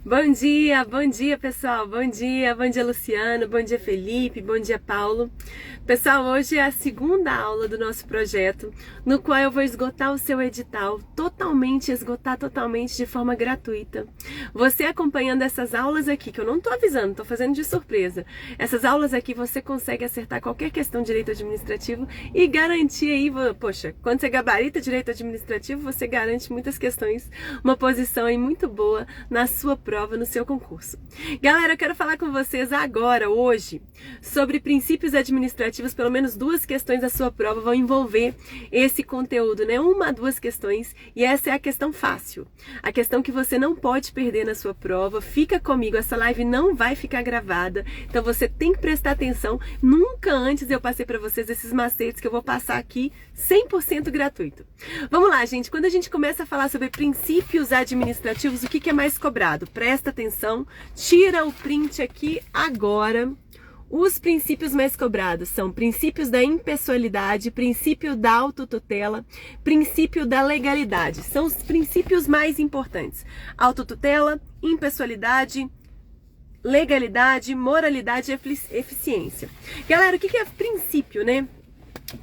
Bom dia pessoal, bom dia Luciano, bom dia Felipe, bom dia Paulo. Pessoal, hoje é a segunda aula do nosso projeto, no qual eu vou esgotar o seu edital, esgotar totalmente de forma gratuita. Você acompanhando essas aulas aqui, que eu não tô avisando, tô fazendo de surpresa. Essas aulas aqui você consegue acertar qualquer questão de direito administrativo e garantir aí, poxa, quando você gabarita direito administrativo, você garante muitas questões, uma posição aí muito boa na sua prova, no seu concurso. Galera, eu quero falar com vocês agora, hoje, sobre princípios administrativos. Pelo menos duas questões da sua prova vão envolver esse conteúdo, né? Uma, duas questões, e essa é a questão fácil. A questão que você não pode perder na sua prova. Fica comigo, essa live não vai ficar gravada, então você tem que prestar atenção. Nunca antes eu passei para vocês esses macetes que eu vou passar aqui 100% gratuito. Vamos lá, gente. Quando a gente começa a falar sobre princípios administrativos, o que é mais cobrado? Presta atenção, tira o print aqui agora. Os princípios mais cobrados são princípios da impessoalidade, princípio da autotutela, princípio da legalidade. São os princípios mais importantes. Autotutela, impessoalidade, legalidade, moralidade e eficiência. Galera, o que é princípio, né?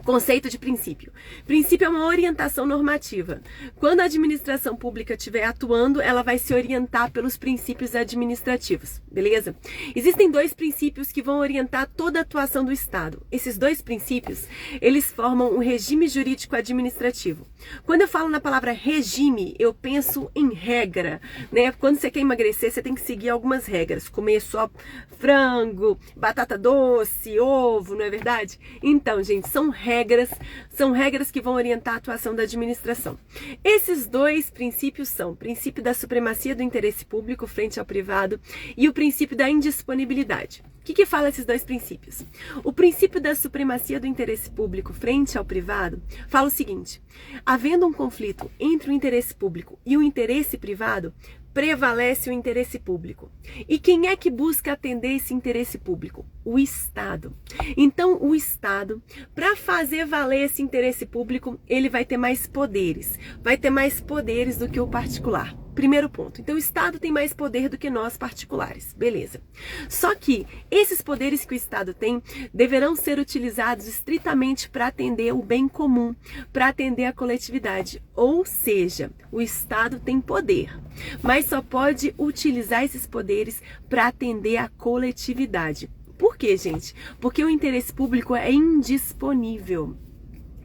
Conceito de princípio. Princípio é uma orientação normativa. Quando a administração pública estiver atuando, ela vai se orientar pelos princípios administrativos, beleza? Existem dois princípios que vão orientar toda a atuação do Estado. Esses dois princípios, eles formam um regime jurídico administrativo. Quando eu falo na palavra regime, eu penso em regra, né? Quando você quer emagrecer, você tem que seguir algumas regras. Comer só frango, batata doce, ovo, não é verdade? Então, gente, são regras que vão orientar a atuação da administração. Esses dois princípios são o princípio da supremacia do interesse público frente ao privado e o princípio da indisponibilidade. O que fala esses dois princípios? O princípio da supremacia do interesse público frente ao privado fala o seguinte: havendo um conflito entre o interesse público e o interesse privado, prevalece o interesse público. E quem é que busca atender esse interesse público? O Estado. Então, o Estado, para fazer valer esse interesse público, ele vai ter mais poderes. Vai ter mais poderes do que o particular. Primeiro ponto. Então, o Estado tem mais poder do que nós particulares. Beleza. Só que esses poderes que o Estado tem deverão ser utilizados estritamente para atender o bem comum, para atender a coletividade. Ou seja, o Estado tem poder, mas só pode utilizar esses poderes para atender a coletividade. Por quê, gente? Porque o interesse público é indisponível.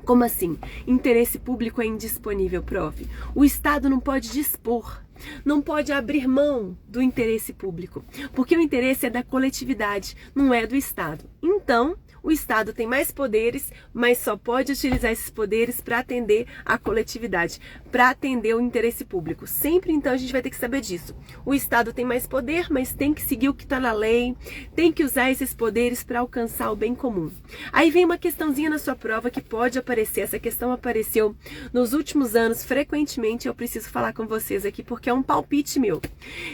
Como assim? Interesse público é indisponível, prof. O Estado não pode dispor, não pode abrir mão do interesse público, porque o interesse é da coletividade, não é do Estado. Então, o Estado tem mais poderes, mas só pode utilizar esses poderes para atender a coletividade, para atender o interesse público. Sempre, então, a gente vai ter que saber disso. O Estado tem mais poder, mas tem que seguir o que está na lei, tem que usar esses poderes para alcançar o bem comum. Aí vem uma questãozinha na sua prova que pode aparecer. Essa questão apareceu nos últimos anos frequentemente. Eu preciso falar com vocês aqui porque é um palpite meu.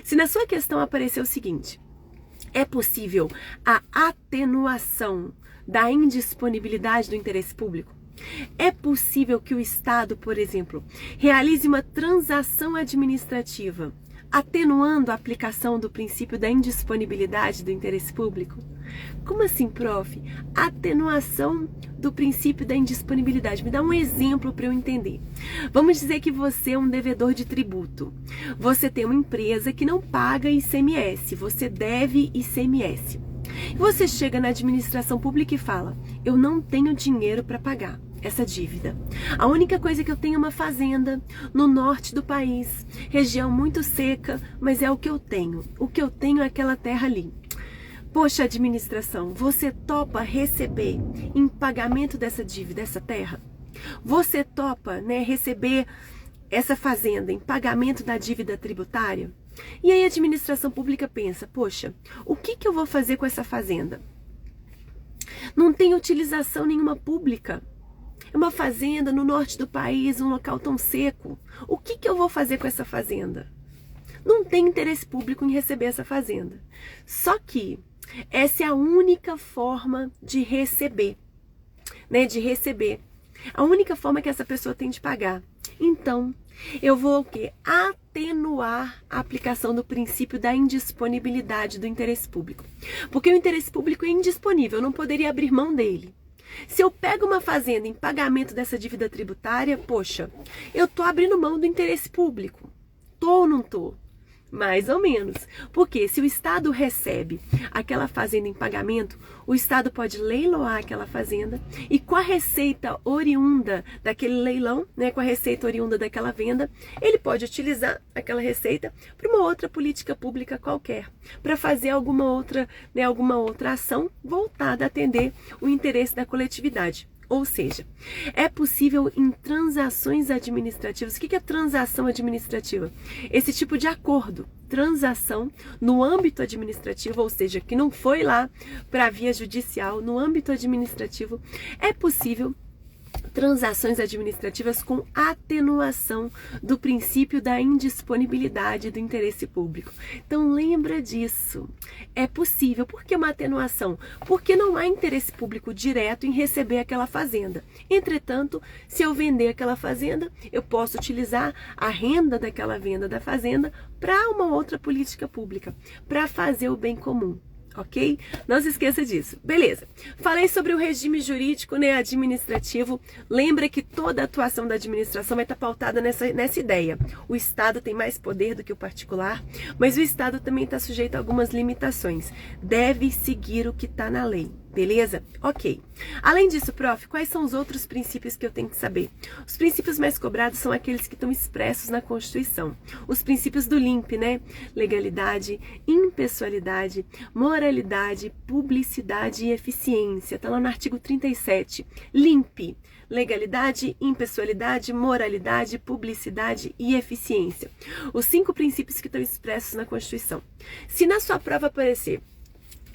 Se na sua questão aparecer o seguinte: é possível a atenuação da indisponibilidade do interesse público? É possível que o Estado, por exemplo, realize uma transação administrativa atenuando a aplicação do princípio da indisponibilidade do interesse público? Como assim, prof? Atenuação do princípio da indisponibilidade. Me dá um exemplo para eu entender. Vamos dizer que você é um devedor de tributo. Você tem uma empresa que não paga ICMS, você deve ICMS. Você chega na administração pública e fala: eu não tenho dinheiro para pagar essa dívida. A única coisa que eu tenho é uma fazenda no norte do país, região muito seca, mas é o que eu tenho. O que eu tenho é aquela terra ali. Poxa, administração, você topa receber em pagamento dessa dívida, essa terra? Você topa, né, receber essa fazenda em pagamento da dívida tributária? E aí a administração pública pensa: poxa, o que eu vou fazer com essa fazenda? Não tem utilização nenhuma pública. É uma fazenda no norte do país, um local tão seco. O que eu vou fazer com essa fazenda? Não tem interesse público em receber essa fazenda. Só que essa é a única forma de receber, né? De receber. A única forma que essa pessoa tem de pagar. Então, eu vou o quê? Atenuar a aplicação do princípio da indisponibilidade do interesse público. Porque o interesse público é indisponível, eu não poderia abrir mão dele. Se eu pego uma fazenda em pagamento dessa dívida tributária, poxa, eu tô abrindo mão do interesse público. Tô ou não tô? Mais ou menos. Porque se o Estado recebe aquela fazenda em pagamento, o Estado pode leiloar aquela fazenda e com a receita oriunda daquele leilão, né, com a receita oriunda daquela venda, ele pode utilizar aquela receita para uma outra política pública qualquer, para fazer alguma outra ação voltada a atender o interesse da coletividade. Ou seja, é possível em transações administrativas. O que é transação administrativa? Esse tipo de acordo, transação no âmbito administrativo, ou seja, que não foi lá para a via judicial, no âmbito administrativo, é possível transações administrativas com atenuação do princípio da indisponibilidade do interesse público. Então lembra disso. É possível. Por que uma atenuação? Porque não há interesse público direto em receber aquela fazenda. Entretanto, se eu vender aquela fazenda, eu posso utilizar a renda daquela venda da fazenda para uma outra política pública, para fazer o bem comum. Ok? Não se esqueça disso. Beleza. Falei sobre o regime jurídico, né, administrativo. Lembra que toda a atuação da administração vai estar pautada nessa ideia. O Estado tem mais poder do que o particular, mas o Estado também está sujeito a algumas limitações. Deve seguir o que está na lei. Beleza? Ok. Além disso, prof, quais são os outros princípios que eu tenho que saber? Os princípios mais cobrados são aqueles que estão expressos na Constituição. Os princípios do LIMP, né? Legalidade, impessoalidade, moralidade, publicidade e eficiência. Está lá no artigo 37. LIMP. Legalidade, impessoalidade, moralidade, publicidade e eficiência. Os 5 princípios que estão expressos na Constituição. Se na sua prova aparecer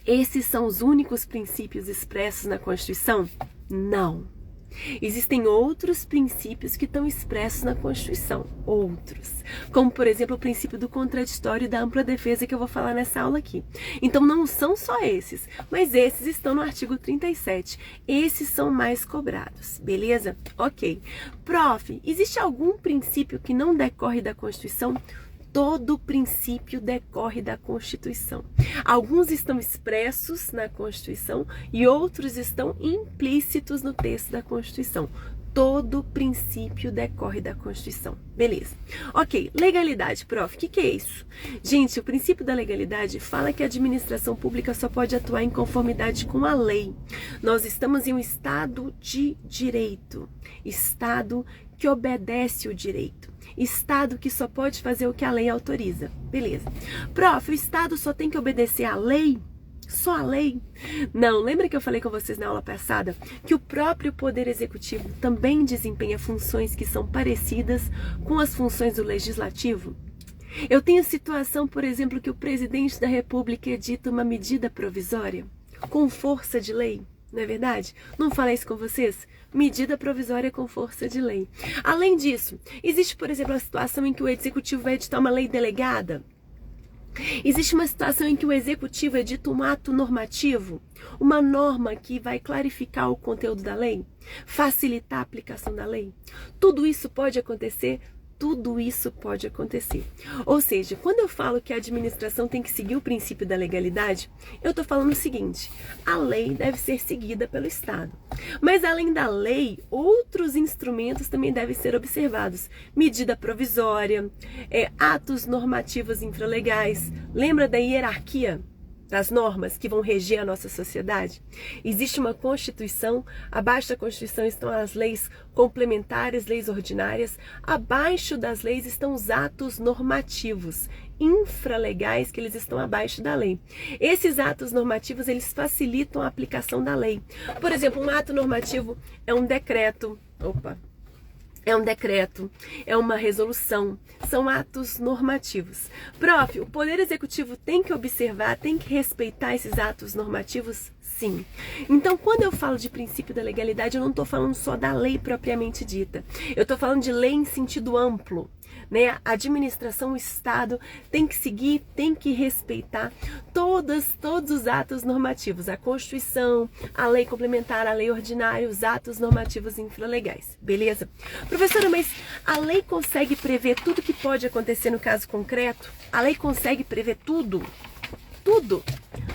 esses são os únicos princípios expressos na Constituição? Não. Existem outros princípios que estão expressos na Constituição. Outros. Como, por exemplo, o princípio do contraditório e da ampla defesa que eu vou falar nessa aula aqui. Então, não são só esses, mas esses estão no artigo 37. Esses são mais cobrados. Beleza? Ok. Prof, existe algum princípio que não decorre da Constituição? Todo princípio decorre da Constituição. Alguns estão expressos na Constituição e outros estão implícitos no texto da Constituição. Todo princípio decorre da Constituição. Beleza. Ok, legalidade, prof. O que é isso? Gente, o princípio da legalidade fala que a administração pública só pode atuar em conformidade com a lei. Nós estamos em um Estado de direito. Estado que obedece o direito. Estado que só pode fazer o que a lei autoriza. Beleza. Prof, o Estado só tem que obedecer à lei? Só a lei? Não, lembra que eu falei com vocês na aula passada que o próprio Poder Executivo também desempenha funções que são parecidas com as funções do Legislativo? Eu tenho situação, por exemplo, que o Presidente da República edita uma medida provisória com força de lei. Não é verdade? Não falei isso com vocês? Medida provisória com força de lei. Além disso, existe, por exemplo, a situação em que o Executivo vai editar uma lei delegada. Existe uma situação em que o Executivo edita um ato normativo, uma norma que vai clarificar o conteúdo da lei, facilitar a aplicação da lei. Tudo isso pode acontecer. Tudo isso pode acontecer. Ou seja, quando eu falo que a administração tem que seguir o princípio da legalidade, eu estou falando o seguinte: a lei deve ser seguida pelo Estado. Mas além da lei, outros instrumentos também devem ser observados. Medida provisória, atos normativos infralegais. Lembra da hierarquia das normas que vão reger a nossa sociedade? Existe uma Constituição, abaixo da Constituição estão as leis complementares, leis ordinárias, abaixo das leis estão os atos normativos, infralegais, que eles estão abaixo da lei. Esses atos normativos, eles facilitam a aplicação da lei. Por exemplo, um ato normativo é um decreto, é uma resolução, são atos normativos. Prof, o Poder Executivo tem que observar, tem que respeitar esses atos normativos? Sim. Então, quando eu falo de princípio da legalidade, eu não estou falando só da lei propriamente dita. Eu estou falando de lei em sentido amplo, né? A administração, o Estado tem que seguir, tem que respeitar todos os atos normativos, a Constituição, a lei complementar, a lei ordinária, os atos normativos infralegais, beleza? Professora, mas a lei consegue prever tudo que pode acontecer no caso concreto? A lei consegue prever tudo? Tudo?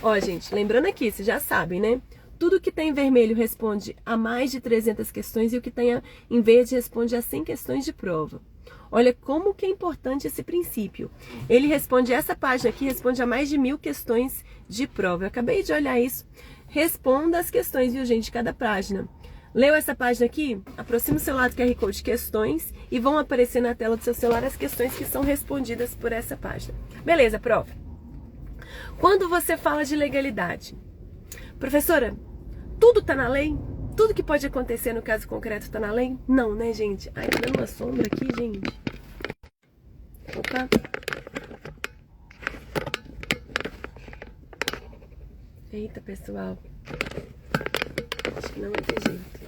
Ó, gente, lembrando aqui, vocês já sabem, né? Tudo que tem em vermelho responde a mais de 300 questões e o que tem em verde responde a 100 questões de prova. Olha como que é importante esse princípio. Ele responde, essa página aqui responde a mais de 1000 questões de prova. Eu acabei de olhar isso. Responda as questões, viu, gente, cada página. Leu essa página aqui? Aproxima o celular do QR Code questões e vão aparecer na tela do seu celular as questões que são respondidas por essa página. Beleza, prof. Quando você fala de legalidade, professora, tudo tá na lei? Tudo que pode acontecer no caso concreto tá na lei? Não, né, gente? Ai, tá dando uma sombra aqui, gente. Opa. Eita, pessoal. Acho que não vai ter jeito.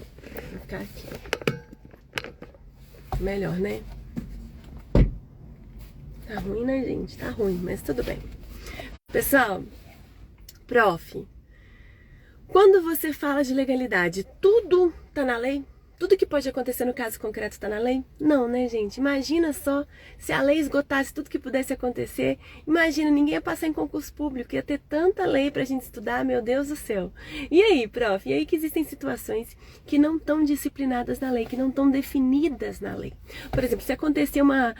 Vou ficar aqui. Melhor, né? Tá ruim, né, gente? Tá ruim, mas tudo bem. Pessoal, prof, quando você fala de legalidade, tudo tá na lei? Tudo que pode acontecer no caso concreto tá na lei? Não, né, gente? Imagina só se a lei esgotasse tudo que pudesse acontecer. Imagina, ninguém ia passar em concurso público, ia ter tanta lei pra gente estudar, meu Deus do céu. E aí, prof? E aí que existem situações que não estão disciplinadas na lei, que não estão definidas na lei. Por exemplo, se acontecer uma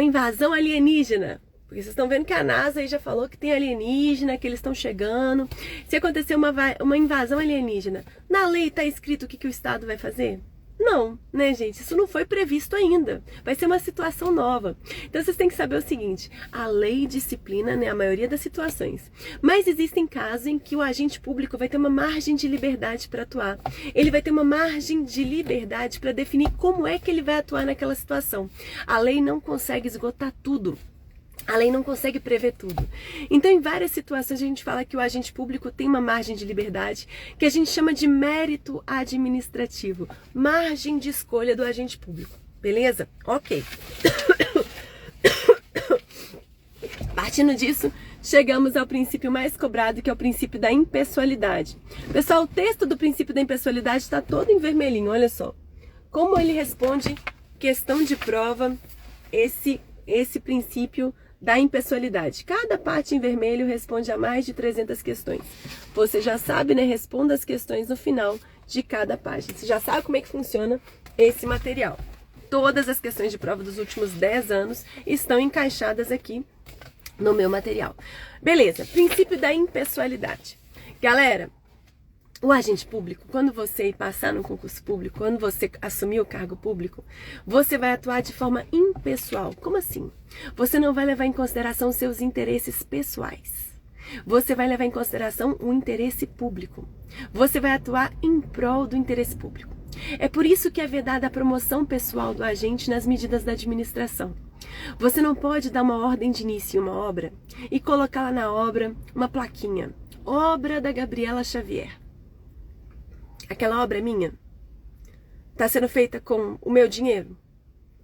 invasão alienígena, porque vocês estão vendo que a NASA aí já falou que tem alienígena, que eles estão chegando. Se acontecer uma invasão alienígena, na lei está escrito o que o Estado vai fazer? Não, né, gente? Isso não foi previsto ainda. Vai ser uma situação nova. Então, vocês têm que saber o seguinte. A lei disciplina, né, a maioria das situações. Mas existem casos em que o agente público vai ter uma margem de liberdade para atuar. Ele vai ter uma margem de liberdade para definir como é que ele vai atuar naquela situação. A lei não consegue esgotar tudo. A lei não consegue prever tudo. Então, em várias situações, a gente fala que o agente público tem uma margem de liberdade, que a gente chama de mérito administrativo. Margem de escolha do agente público. Beleza? Ok. Partindo disso, chegamos ao princípio mais cobrado, que é o princípio da impessoalidade. Pessoal, o texto do princípio da impessoalidade está todo em vermelhinho, olha só. Como ele responde questão de prova, esse princípio da impessoalidade. Cada parte em vermelho responde a mais de 300 questões. Você já sabe, né? Responda as questões no final de cada página. Você já sabe como é que funciona esse material. Todas as questões de prova dos últimos 10 anos estão encaixadas aqui no meu material. Beleza, princípio da impessoalidade. Galera, o agente público, quando você passar no concurso público, quando você assumir o cargo público, você vai atuar de forma impessoal. Como assim? Você não vai levar em consideração os seus interesses pessoais. Você vai levar em consideração o interesse público. Você vai atuar em prol do interesse público. É por isso que é vedada a promoção pessoal do agente nas medidas da administração. Você não pode dar uma ordem de início em uma obra e colocar lá na obra uma plaquinha. Obra da Gabriela Xavier. Aquela obra é minha? Está sendo feita com o meu dinheiro?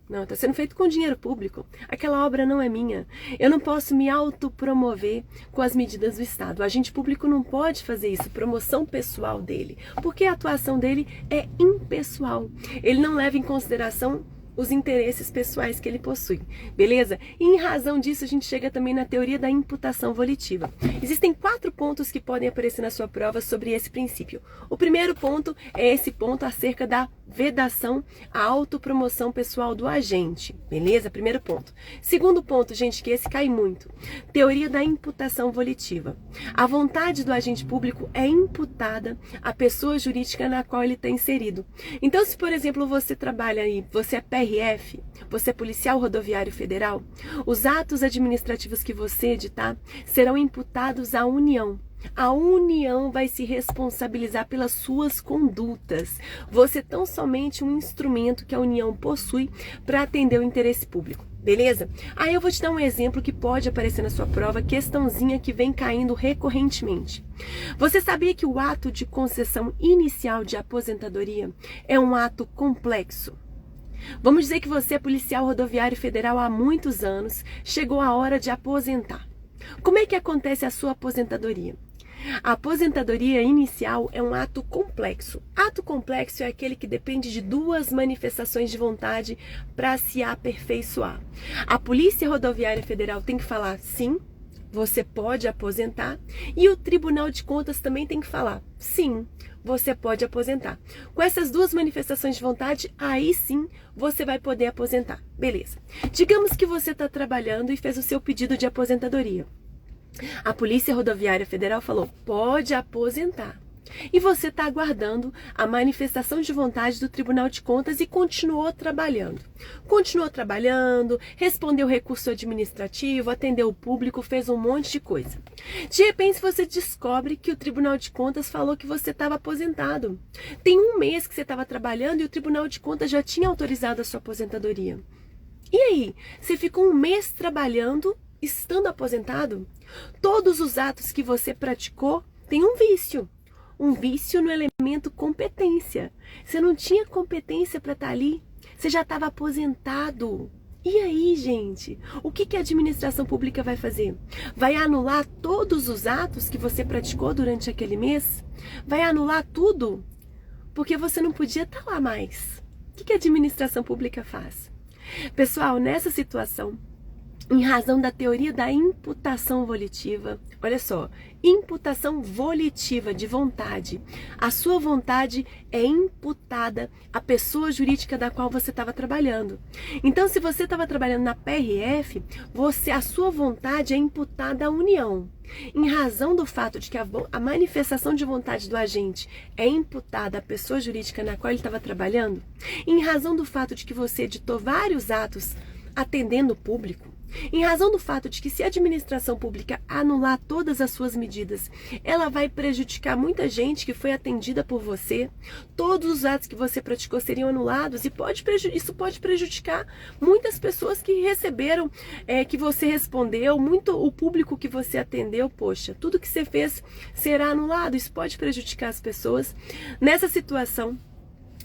Não, está sendo feito com dinheiro público. Aquela obra não é minha. Eu não posso me autopromover com as medidas do Estado. O agente público não pode fazer isso, promoção pessoal dele, porque a atuação dele é impessoal. Ele não leva em consideração os interesses pessoais que ele possui, beleza? E em razão disso a gente chega também na teoria da imputação volitiva. Existem 4 pontos que podem aparecer na sua prova sobre esse princípio. O primeiro ponto é esse ponto acerca da vedação à autopromoção pessoal do agente, beleza? Primeiro ponto. Segundo ponto, gente, que esse cai muito. Teoria da imputação volitiva. A vontade do agente público é imputada à pessoa jurídica na qual ele está inserido. Então, se por exemplo você trabalha aí, você é PRF, você é policial rodoviário federal, os atos administrativos que você editar serão imputados à União. A união vai se responsabilizar pelas suas condutas. Você é tão somente um instrumento que a união possui para atender o interesse público. Beleza? Aí eu vou te dar um exemplo que pode aparecer na sua prova, questãozinha que vem caindo recorrentemente. Você sabia que o ato de concessão inicial de aposentadoria é um ato complexo? Vamos dizer que você é policial rodoviário federal há muitos anos, chegou a hora de aposentar. Como é que acontece a sua aposentadoria? A aposentadoria inicial é um ato complexo. Ato complexo é aquele que depende de duas manifestações de vontade para se aperfeiçoar. A Polícia Rodoviária Federal tem que falar sim, você pode aposentar, e o Tribunal de Contas também tem que falar sim, você pode aposentar. Com essas duas manifestações de vontade, aí sim você vai poder aposentar. Beleza. Digamos que você está trabalhando e fez o seu pedido de aposentadoria. A Polícia Rodoviária Federal falou, pode aposentar. E você está aguardando a manifestação de vontade do Tribunal de Contas e continuou trabalhando. Continuou trabalhando, respondeu recurso administrativo, atendeu o público, fez um monte de coisa. De repente você descobre que o Tribunal de Contas falou que você estava aposentado. Tem um mês que você estava trabalhando e o Tribunal de Contas já tinha autorizado a sua aposentadoria. E aí? Você ficou um mês trabalhando, estando aposentado? Todos os atos que você praticou têm um vício. Um vício no elemento competência. Você não tinha competência para estar ali. Você já estava aposentado. E aí, gente? O que a administração pública vai fazer? Vai anular todos os atos que você praticou durante aquele mês? Vai anular tudo? Porque você não podia estar lá mais. O que a administração pública faz? Pessoal, nessa situação, em razão da teoria da imputação volitiva, olha só, imputação volitiva de vontade. A sua vontade é imputada à pessoa jurídica da qual você estava trabalhando. Então, se você estava trabalhando na PRF, a sua vontade é imputada à União. Em razão do fato de que a manifestação de vontade do agente é imputada à pessoa jurídica na qual ele estava trabalhando, em razão do fato de que você editou vários atos atendendo o público, em razão do fato de que se a administração pública anular todas as suas medidas, ela vai prejudicar muita gente que foi atendida por você, todos os atos que você praticou seriam anulados e isso pode prejudicar muitas pessoas que receberam, que você respondeu, muito o público que você atendeu, poxa, tudo que você fez será anulado, isso pode prejudicar as pessoas. Nessa situação,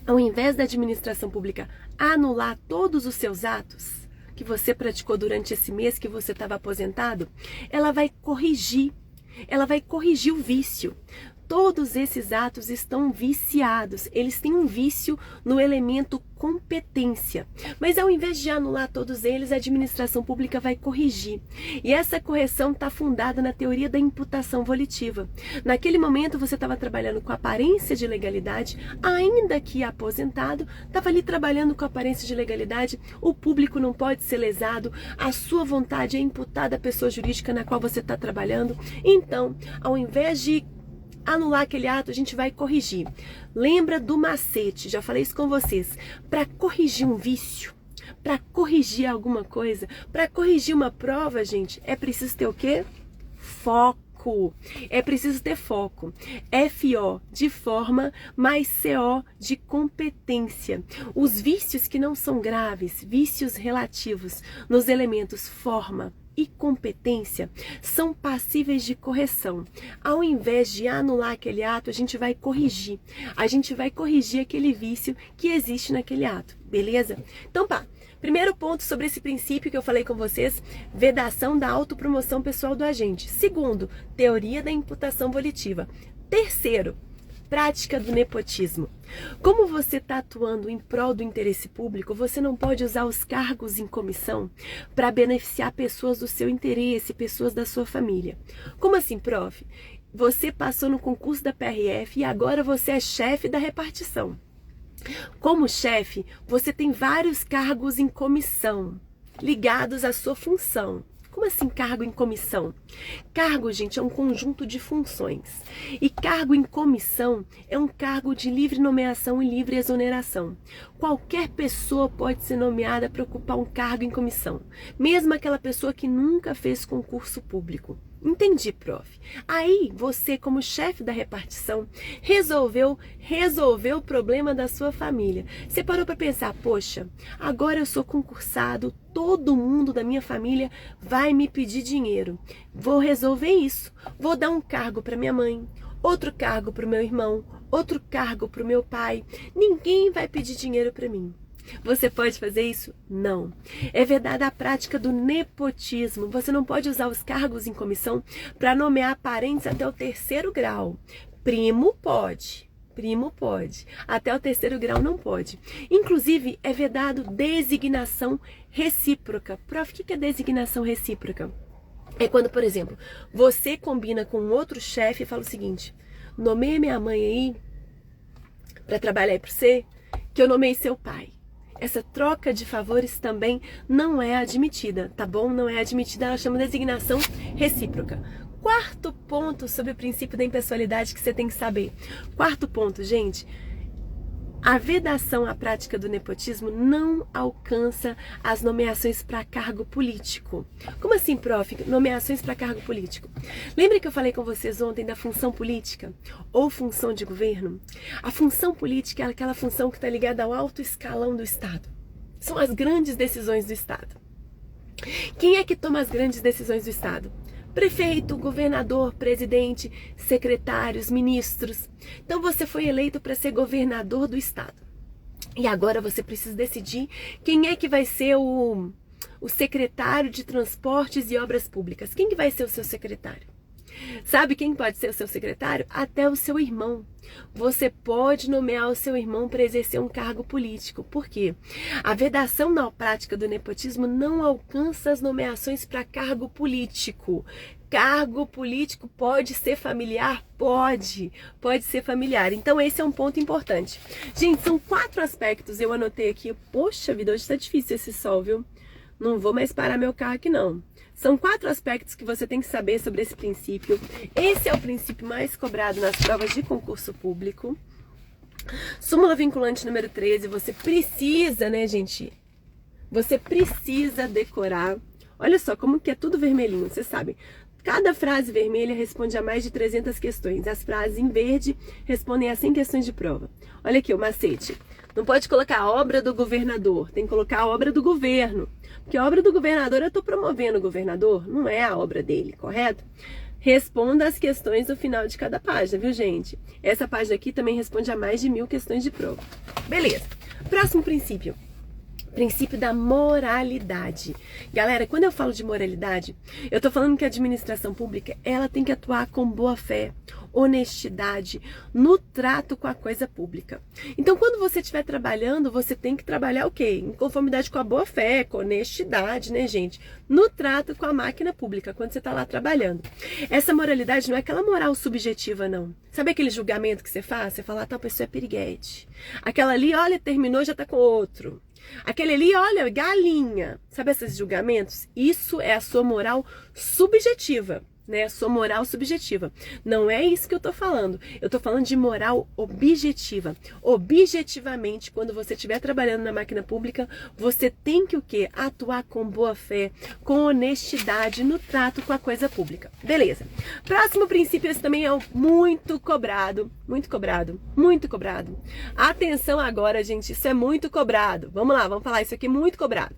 ao invés da administração pública anular todos os seus atos que você praticou durante esse mês que você estava aposentado, ela vai corrigir o vício. Todos esses atos estão viciados, eles têm um vício no elemento competência. Mas ao invés de anular todos eles, a administração pública vai corrigir. E essa correção está fundada na teoria da imputação volitiva. Naquele momento você estava trabalhando com aparência de legalidade, ainda que aposentado, estava ali trabalhando com aparência de legalidade, o público não pode ser lesado, a sua vontade é imputada à pessoa jurídica na qual você está trabalhando. Então, ao invés de anular aquele ato, a gente vai corrigir. Lembra do macete, já falei isso com vocês. Para corrigir um vício, para corrigir alguma coisa, para corrigir uma prova, gente, é preciso ter o quê? Foco. É preciso ter foco. FO de forma, mais CO de competência. Os vícios que não são graves, vícios relativos nos elementos forma e competência são passíveis de correção. Ao invés de anular aquele ato, a gente vai corrigir. A gente vai corrigir aquele vício que existe naquele ato, beleza? Então, primeiro ponto sobre esse princípio que eu falei com vocês, vedação da autopromoção pessoal do agente. Segundo, teoria da imputação volitiva. Terceiro, prática do nepotismo. Como você está atuando em prol do interesse público, você não pode usar os cargos em comissão para beneficiar pessoas do seu interesse, pessoas da sua família. Como assim, prof? Você passou no concurso da PRF e agora você é chefe da repartição. Como chefe, você tem vários cargos em comissão ligados à sua função. Como assim cargo em comissão? Cargo, gente, é um conjunto de funções. E cargo em comissão é um cargo de livre nomeação e livre exoneração. Qualquer pessoa pode ser nomeada para ocupar um cargo em comissão, mesmo aquela pessoa que nunca fez concurso público. Entendi, prof. Aí você, como chefe da repartição, resolveu o problema da sua família. Você parou para pensar, poxa, agora eu sou concursado, todo mundo da minha família vai me pedir dinheiro. Vou resolver isso. Vou dar um cargo para minha mãe, outro cargo para o meu irmão, outro cargo para o meu pai. Ninguém vai pedir dinheiro para mim. Você pode fazer isso? Não. É verdade a prática do nepotismo. Você não pode usar os cargos em comissão para nomear parentes até o 3º grau. Primo pode. Primo pode. Até o 3º grau não pode. Inclusive, é vedado designação recíproca. Prof, o que é designação recíproca? É quando, por exemplo, você combina com outro chefe e fala o seguinte: nomeia minha mãe aí para trabalhar aí para você, que eu nomeei seu pai. Essa troca de favores também não é admitida, tá bom? Não é admitida, ela chama de designação recíproca. Quarto ponto sobre o princípio da impessoalidade que você tem que saber. Quarto ponto, gente. A vedação à prática do nepotismo não alcança as nomeações para cargo político. Como assim, prof? Nomeações para cargo político. Lembra que eu falei com vocês ontem da função política ou função de governo? A função política é aquela função que está ligada ao alto escalão do Estado. São as grandes decisões do Estado. Quem é que toma as grandes decisões do Estado? Prefeito, governador, presidente, secretários, ministros. Então você foi eleito para ser governador do estado. E agora você precisa decidir quem é que vai ser o secretário de Transportes e Obras Públicas. Quem que vai ser o seu secretário? Sabe quem pode ser o seu secretário? Até o seu irmão. Você pode nomear o seu irmão para exercer um cargo político. Por quê? A vedação na prática do nepotismo não alcança as nomeações para cargo político. Cargo político pode ser familiar? Pode ser familiar. Então esse é um ponto importante. Gente, são 4 aspectos, eu anotei aqui. Poxa vida, hoje está difícil esse sol, viu? Não vou mais parar meu carro aqui não. São 4 aspectos que você tem que saber sobre esse princípio. Esse é o princípio mais cobrado nas provas de concurso público. Súmula vinculante número 13, você precisa, né, gente? Você precisa decorar. Olha só como que é tudo vermelhinho, vocês sabem. Cada frase vermelha responde a mais de 300 questões. As frases em verde respondem a 100 questões de prova. Olha aqui o macete. Não pode colocar a obra do governador, tem que colocar a obra do governo. Porque a obra do governador, eu estou promovendo o governador, não é a obra dele, correto? Responda as questões no final de cada página, viu, gente? Essa página aqui também responde a mais de 1000 questões de prova. Beleza. Próximo princípio. Princípio da moralidade. Galera, quando eu falo de moralidade, eu tô falando que a administração pública, ela tem que atuar com boa fé, honestidade, no trato com a coisa pública. Então, quando você estiver trabalhando, você tem que trabalhar o quê? Em conformidade com a boa fé, com honestidade, né, gente? No trato com a máquina pública, quando você tá lá trabalhando. Essa moralidade não é aquela moral subjetiva, não. Sabe aquele julgamento que você faz? Você fala, tal pessoa é piriguete. Aquela ali, olha, terminou, já tá com outro. Aquele ali, olha, galinha. Sabe esses julgamentos? Isso é a sua moral subjetiva, né? A sua moral subjetiva. Não é isso que eu tô falando. Eu tô falando de moral objetiva. Objetivamente, quando você estiver trabalhando na máquina pública, você tem que o quê? Atuar com boa fé, com honestidade no trato com a coisa pública. Beleza. Próximo princípio, esse também é muito cobrado. Muito cobrado. Muito cobrado. Atenção agora, gente. Isso é muito cobrado. Vamos lá, vamos falar isso aqui muito cobrado.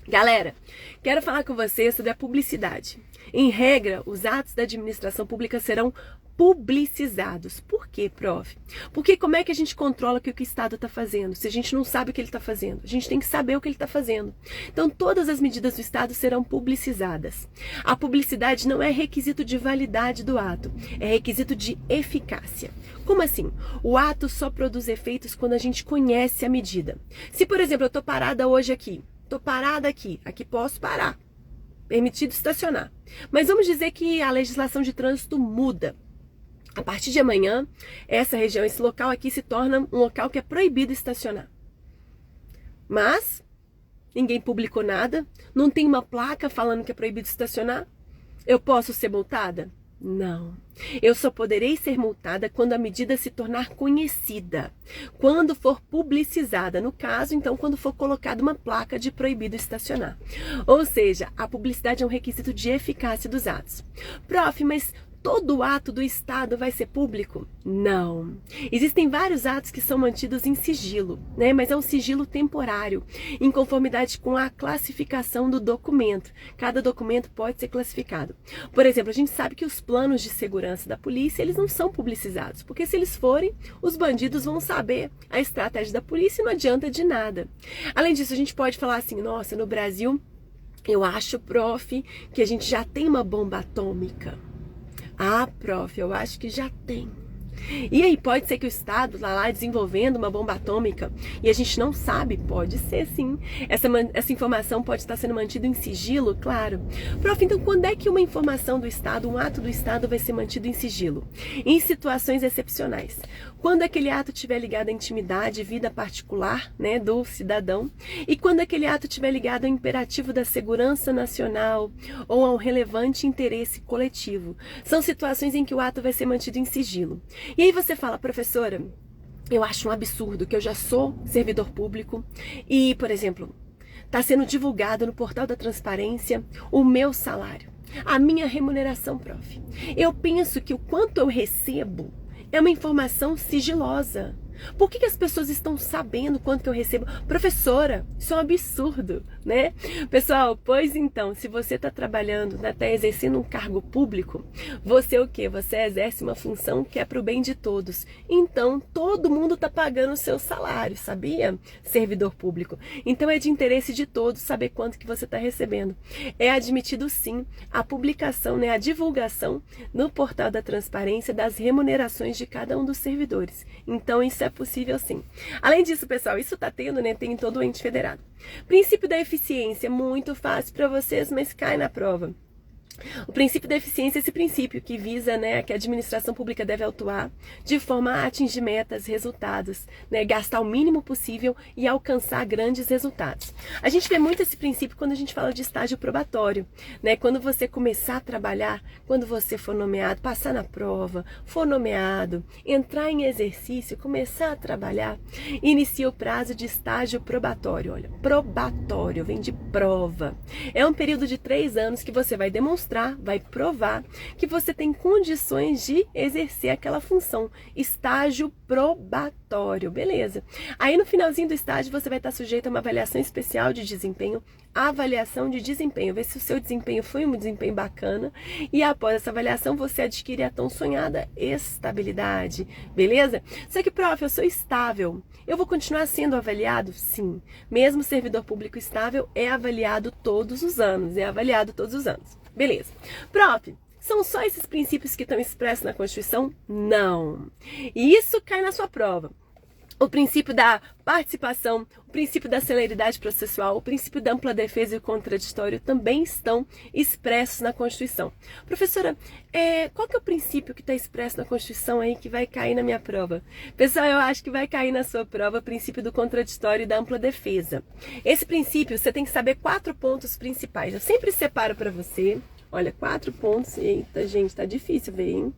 Galera, quero falar com vocês sobre a publicidade. Em regra, os atos da administração pública serão publicizados. Por quê, prof? Porque como é que a gente controla o que o Estado está fazendo? Se a gente não sabe o que ele está fazendo, a gente tem que saber o que ele está fazendo. Então, todas as medidas do Estado serão publicizadas. A publicidade não é requisito de validade do ato, é requisito de eficácia. Como assim? O ato só produz efeitos quando a gente conhece a medida. Se, por exemplo, eu estou parada hoje aqui, aqui posso parar. Permitido estacionar. Mas vamos dizer que a legislação de trânsito muda. A partir de amanhã, essa região, esse local aqui se torna um local que é proibido estacionar. Mas ninguém publicou nada, não tem uma placa falando que é proibido estacionar. Eu posso ser multada? Não. Eu só poderei ser multada quando a medida se tornar conhecida, quando for publicizada, no caso, então, quando for colocada uma placa de proibido estacionar. Ou seja, a publicidade é um requisito de eficácia dos atos. Prof, mas todo ato do Estado vai ser público? Não. Existem vários atos que são mantidos em sigilo, né? Mas é um sigilo temporário, em conformidade com a classificação do documento. Cada documento pode ser classificado. Por exemplo, a gente sabe que os planos de segurança da polícia, eles não são publicizados, porque se eles forem, os bandidos vão saber a estratégia da polícia e não adianta de nada. Além disso, a gente pode falar assim, nossa, no Brasil, eu acho, prof, que a gente já tem uma bomba atômica. Ah, prof, eu acho que já tem. E aí, pode ser que o Estado está lá desenvolvendo uma bomba atômica e a gente não sabe? Pode ser, sim. Essa informação pode estar sendo mantida em sigilo, claro. Prof, então quando é que uma informação do Estado, um ato do Estado vai ser mantido em sigilo? Em situações excepcionais. Quando aquele ato estiver ligado à intimidade, vida particular, né, do cidadão, e quando aquele ato estiver ligado ao imperativo da segurança nacional ou a um relevante interesse coletivo. São situações em que o ato vai ser mantido em sigilo. E aí você fala, professora, eu acho um absurdo que eu já sou servidor público e, por exemplo, está sendo divulgado no portal da transparência o meu salário, a minha remuneração, prof. Eu penso que o quanto eu recebo é uma informação sigilosa. Por que as pessoas estão sabendo quanto que eu recebo? Professora, isso é um absurdo, né? Pessoal, pois então, se você está trabalhando, está exercendo um cargo público, você o quê? Você exerce uma função que é para o bem de todos. Então, todo mundo está pagando o seu salário, sabia? Servidor público. Então, é de interesse de todos saber quanto que você está recebendo. É admitido, sim, a publicação, né, a divulgação no portal da transparência das remunerações de cada um dos servidores. Então, isso é possível, sim. Além disso, pessoal, isso tá tendo, né? Tem em todo o ente federado. Princípio da eficiência, muito fácil para vocês, mas cai na prova. O princípio da eficiência é esse princípio que visa, né, que a administração pública deve atuar de forma a atingir metas, resultados, né, gastar o mínimo possível e alcançar grandes resultados. A gente vê muito esse princípio quando a gente fala de estágio probatório, né, quando você começar a trabalhar, quando você for nomeado, passar na prova, for nomeado, entrar em exercício, começar a trabalhar, inicia o prazo de estágio probatório. Olha, probatório vem de prova. É um período de 3 anos que você vai demonstrar, vai provar que você tem condições de exercer aquela função. Estágio probatório, beleza. Aí no finalzinho do estágio você vai estar sujeito a uma avaliação especial de desempenho, avaliação de desempenho, ver se o seu desempenho foi um desempenho bacana e após essa avaliação você adquire a tão sonhada estabilidade, beleza? Só que, prof, eu sou estável, eu vou continuar sendo avaliado? Sim, mesmo servidor público estável é avaliado todos os anos, beleza. Prof, são só esses princípios que estão expressos na Constituição? Não. E isso cai na sua prova. O princípio da participação, o princípio da celeridade processual, o princípio da ampla defesa e o contraditório também estão expressos na Constituição. Professora, qual que é o princípio que está expresso na Constituição aí que vai cair na minha prova? Pessoal, eu acho que vai cair na sua prova o princípio do contraditório e da ampla defesa. Esse princípio, você tem que saber 4 pontos principais. Eu sempre separo para você, olha, 4 pontos. Eita, gente, tá difícil ver, hein?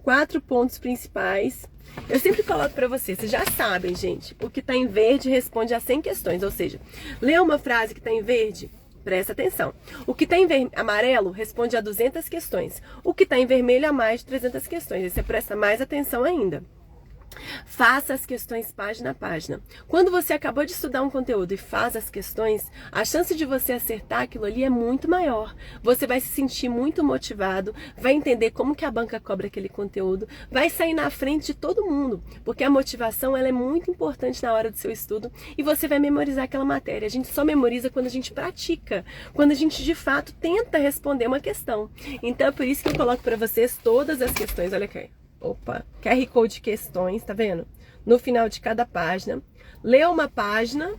4 pontos principais. Eu sempre coloco para vocês já sabem, gente, o que está em verde responde a 100 questões, ou seja, lê uma frase que está em verde, presta atenção. O que está em amarelo responde a 200 questões. O que está em vermelho a mais de 300 questões. Aí você presta mais atenção ainda. Faça as questões página a página. Quando você acabou de estudar um conteúdo e faz as questões, a chance de você acertar aquilo ali é muito maior. Você vai se sentir muito motivado, vai entender como que a banca cobra aquele conteúdo, vai sair na frente de todo mundo, porque a motivação ela é muito importante na hora do seu estudo e você vai memorizar aquela matéria. A gente só memoriza quando a gente pratica, quando a gente de fato tenta responder uma questão. Então é por isso que eu coloco para vocês todas as questões. Olha aqui. Opa, QR Code de questões, tá vendo? No final de cada página, lê uma página,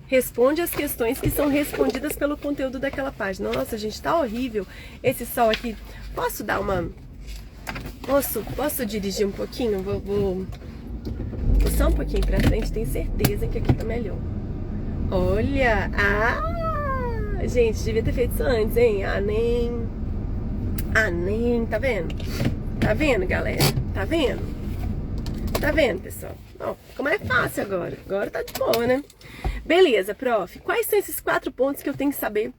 responde as questões que são respondidas pelo conteúdo daquela página. Nossa, gente, tá horrível esse sol aqui. Posso dar uma... Posso dirigir um pouquinho? Vou só um pouquinho pra frente, tenho certeza que aqui tá melhor. Olha! Ah! Gente, devia ter feito isso antes, hein? nem, tá vendo? Tá vendo, galera? Tá vendo? Tá vendo, pessoal? Ó, como é fácil agora. Agora tá de boa, né? Beleza, prof. Quais são esses 4 pontos que eu tenho que saber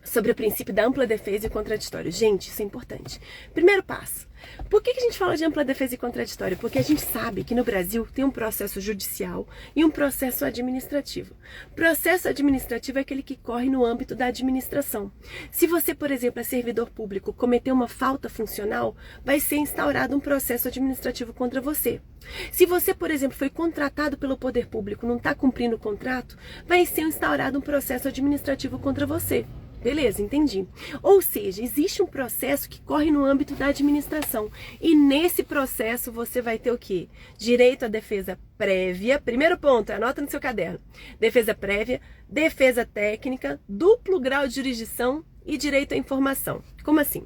sobre o princípio da ampla defesa e contraditório? Gente, isso é importante. Primeiro passo. Por que a gente fala de ampla defesa e contraditório? Porque a gente sabe que no Brasil tem um processo judicial e um processo administrativo. Processo administrativo é aquele que corre no âmbito da administração. Se você, por exemplo, é servidor público, cometeu uma falta funcional, vai ser instaurado um processo administrativo contra você. Se você, por exemplo, foi contratado pelo poder público, não está cumprindo o contrato, vai ser instaurado um processo administrativo contra você. Beleza, entendi. Ou seja, existe um processo que corre no âmbito da administração. E nesse processo você vai ter o quê? Direito à defesa prévia. Primeiro ponto, anota no seu caderno. Defesa prévia, defesa técnica, duplo grau de jurisdição e direito à informação. Como assim?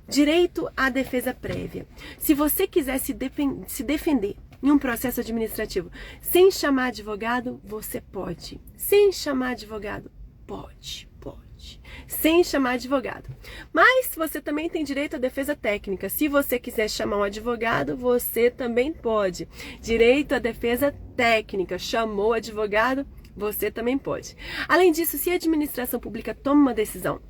Direito à defesa prévia. Se você quiser se defender em um processo administrativo sem chamar advogado, você pode. Sem chamar advogado, pode. Sem chamar advogado. Mas você também tem direito à defesa técnica. Se você quiser chamar um advogado, você também pode. Direito à defesa técnica. Chamou advogado, você também pode. Além disso, se a administração pública toma uma decisão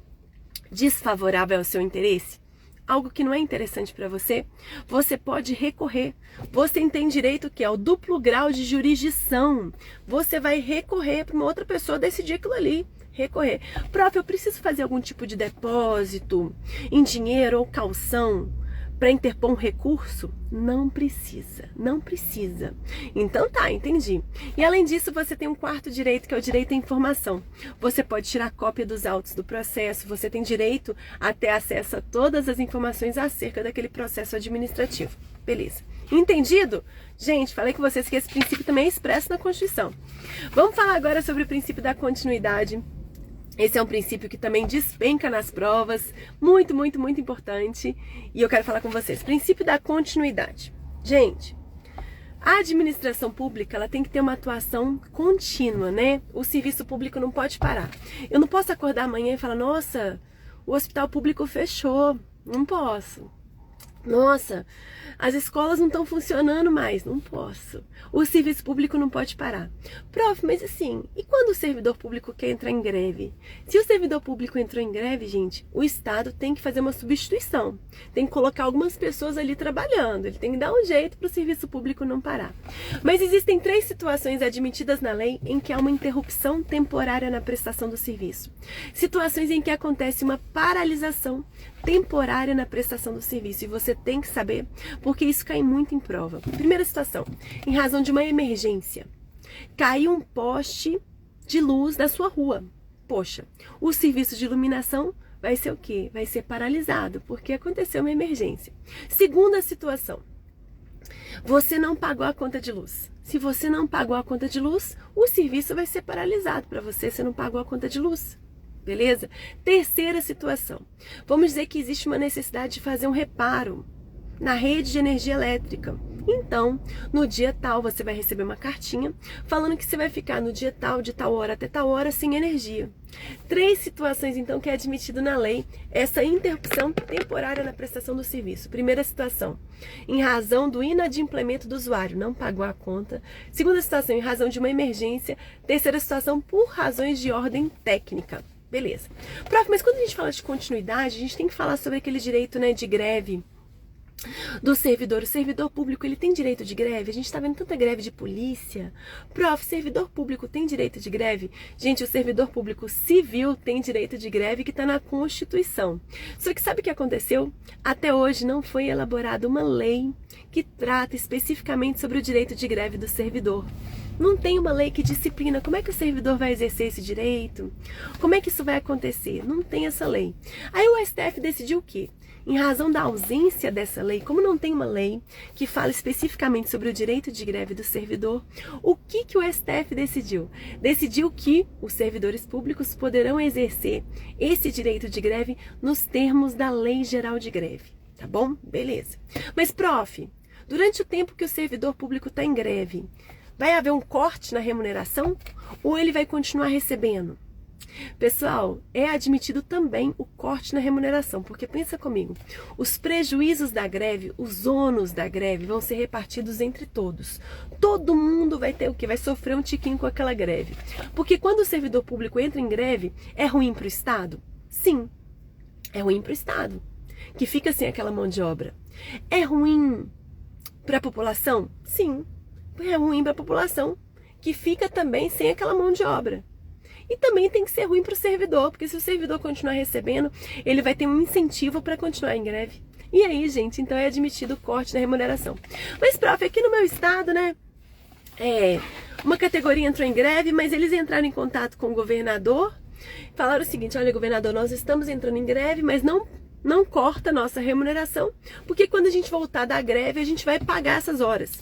desfavorável ao seu interesse, algo que não é interessante para você, você pode recorrer. Você tem direito que é o duplo grau de jurisdição. Você vai recorrer para uma outra pessoa decidir aquilo ali. Recorrer. Prof, eu preciso fazer algum tipo de depósito em dinheiro ou calção para interpor um recurso? Não precisa, não precisa. Então tá, entendi. E além disso, você tem um quarto direito, que é o direito à informação. Você pode tirar cópia dos autos do processo, você tem direito a ter acesso a todas as informações acerca daquele processo administrativo. Beleza. Entendido? Gente, falei com vocês que esse princípio também é expresso na Constituição. Vamos falar agora sobre o princípio da continuidade. Esse é um princípio que também despenca nas provas, muito, muito, muito importante. E eu quero falar com vocês. Princípio da continuidade. Gente, a administração pública, ela tem que ter uma atuação contínua, né? O serviço público não pode parar. Eu não posso acordar amanhã e falar, nossa, o hospital público fechou. Não posso. Nossa, as escolas não estão funcionando mais. Não posso. O serviço público não pode parar. Prof, mas assim, e quando o servidor público quer entrar em greve? Se o servidor público entrou em greve, gente, o Estado tem que fazer uma substituição. Tem que colocar algumas pessoas ali trabalhando. Ele tem que dar um jeito para o serviço público não parar. Mas existem 3 situações admitidas na lei em que há uma interrupção temporária na prestação do serviço. Situações em que acontece uma paralisação temporária na prestação do serviço. E você tem que saber, porque isso cai muito em prova. Primeira situação, em razão de uma emergência. Caiu um poste de luz da sua rua. Poxa, o serviço de iluminação vai ser o quê? Vai ser paralisado, porque aconteceu uma emergência. Segunda situação, você não pagou a conta de luz. Se você não pagou a conta de luz, o serviço vai ser paralisado para você, você não pagou a conta de luz. Beleza? Terceira situação. Vamos dizer que existe uma necessidade de fazer um reparo na rede de energia elétrica. Então, no dia tal, você vai receber uma cartinha falando que você vai ficar no dia tal, de tal hora até tal hora, sem energia. 3 situações, então, que é admitido na lei essa interrupção temporária na prestação do serviço. Primeira situação, em razão do inadimplemento do usuário, não pagou a conta. Segunda situação, em razão de uma emergência. Terceira situação, por razões de ordem técnica. Beleza. Prof, mas quando a gente fala de continuidade, a gente tem que falar sobre aquele direito, né, de greve do servidor. O servidor público, ele tem direito de greve? A gente tá vendo tanta greve de polícia. Prof, servidor público tem direito de greve? Gente, o servidor público civil tem direito de greve, que tá na Constituição. Só que sabe o que aconteceu? Até hoje não foi elaborada uma lei que trata especificamente sobre o direito de greve do servidor. Não tem uma lei que disciplina como é que o servidor vai exercer esse direito, como é que isso vai acontecer. Não tem essa lei. Aí o STF decidiu o quê? Em razão da ausência dessa lei, como não tem uma lei que fala especificamente sobre o direito de greve do servidor, o que o STF decidiu? Decidiu que os servidores públicos poderão exercer esse direito de greve nos termos da Lei Geral de Greve. Tá bom? Beleza. Mas, prof, durante o tempo que o servidor público está em greve, vai haver um corte na remuneração ou ele vai continuar recebendo? Pessoal, é admitido também o corte na remuneração, porque pensa comigo, os prejuízos da greve, os ônus da greve vão ser repartidos entre todos. Todo mundo vai ter o quê? Vai sofrer um tiquinho com aquela greve. Porque quando o servidor público entra em greve, é ruim para o Estado? Sim, é ruim para o Estado, que fica sem aquela mão de obra. É ruim para a população? Sim, é ruim para a população, que fica também sem aquela mão de obra. E também tem que ser ruim para o servidor, porque se o servidor continuar recebendo, ele vai ter um incentivo para continuar em greve. E aí, gente, então é admitido o corte na remuneração. Mas, prof, aqui no meu estado, né, uma categoria entrou em greve, mas eles entraram em contato com o governador, falaram o seguinte: olha, governador, nós estamos entrando em greve, mas não corta a nossa remuneração, porque quando a gente voltar da greve, a gente vai pagar essas horas.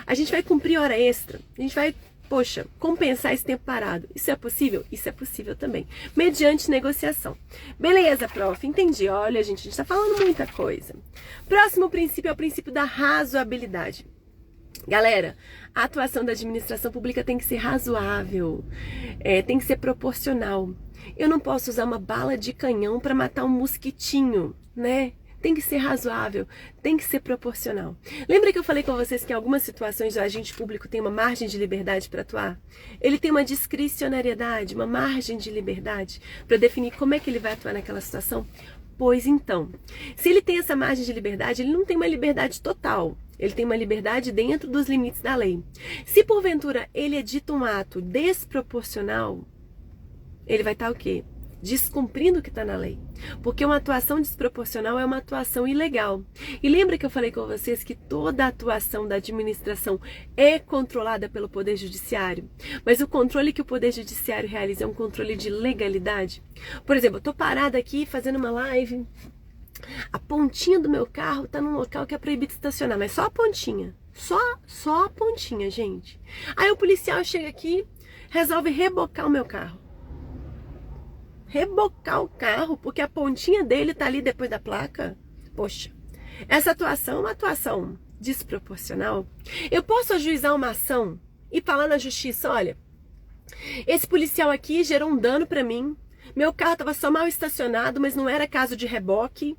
A gente vai cumprir hora extra, a gente vai, poxa, compensar esse tempo parado. Isso é possível? Isso é possível também, mediante negociação. Beleza, prof, entendi. Olha, gente, a gente tá falando muita coisa. Próximo princípio é o princípio da razoabilidade. Galera, a atuação da administração pública tem que ser razoável, tem que ser proporcional. Eu não posso usar uma bala de canhão para matar um mosquitinho, né? Tem que ser razoável, tem que ser proporcional. Lembra que eu falei com vocês que em algumas situações o agente público tem uma margem de liberdade para atuar? Ele tem uma discricionariedade, uma margem de liberdade para definir como é que ele vai atuar naquela situação? Pois então, se ele tem essa margem de liberdade, ele não tem uma liberdade total. Ele tem uma liberdade dentro dos limites da lei. Se porventura ele edita um ato desproporcional, ele vai estar o quê? Descumprindo o que está na lei. Porque uma atuação desproporcional é uma atuação ilegal. E lembra que eu falei com vocês que toda a atuação da administração é controlada pelo Poder Judiciário? Mas o controle que o Poder Judiciário realiza é um controle de legalidade? Por exemplo, eu estou parada aqui fazendo uma live, a pontinha do meu carro está num local que é proibido estacionar, mas só a pontinha. Só a pontinha, gente. Aí o policial chega aqui, resolve rebocar o meu carro. Rebocar o carro porque a pontinha dele tá ali depois da placa? Poxa, essa atuação é uma atuação desproporcional. Eu posso ajuizar uma ação e falar na justiça: olha, esse policial aqui gerou um dano para mim, meu carro estava só mal estacionado, mas não era caso de reboque,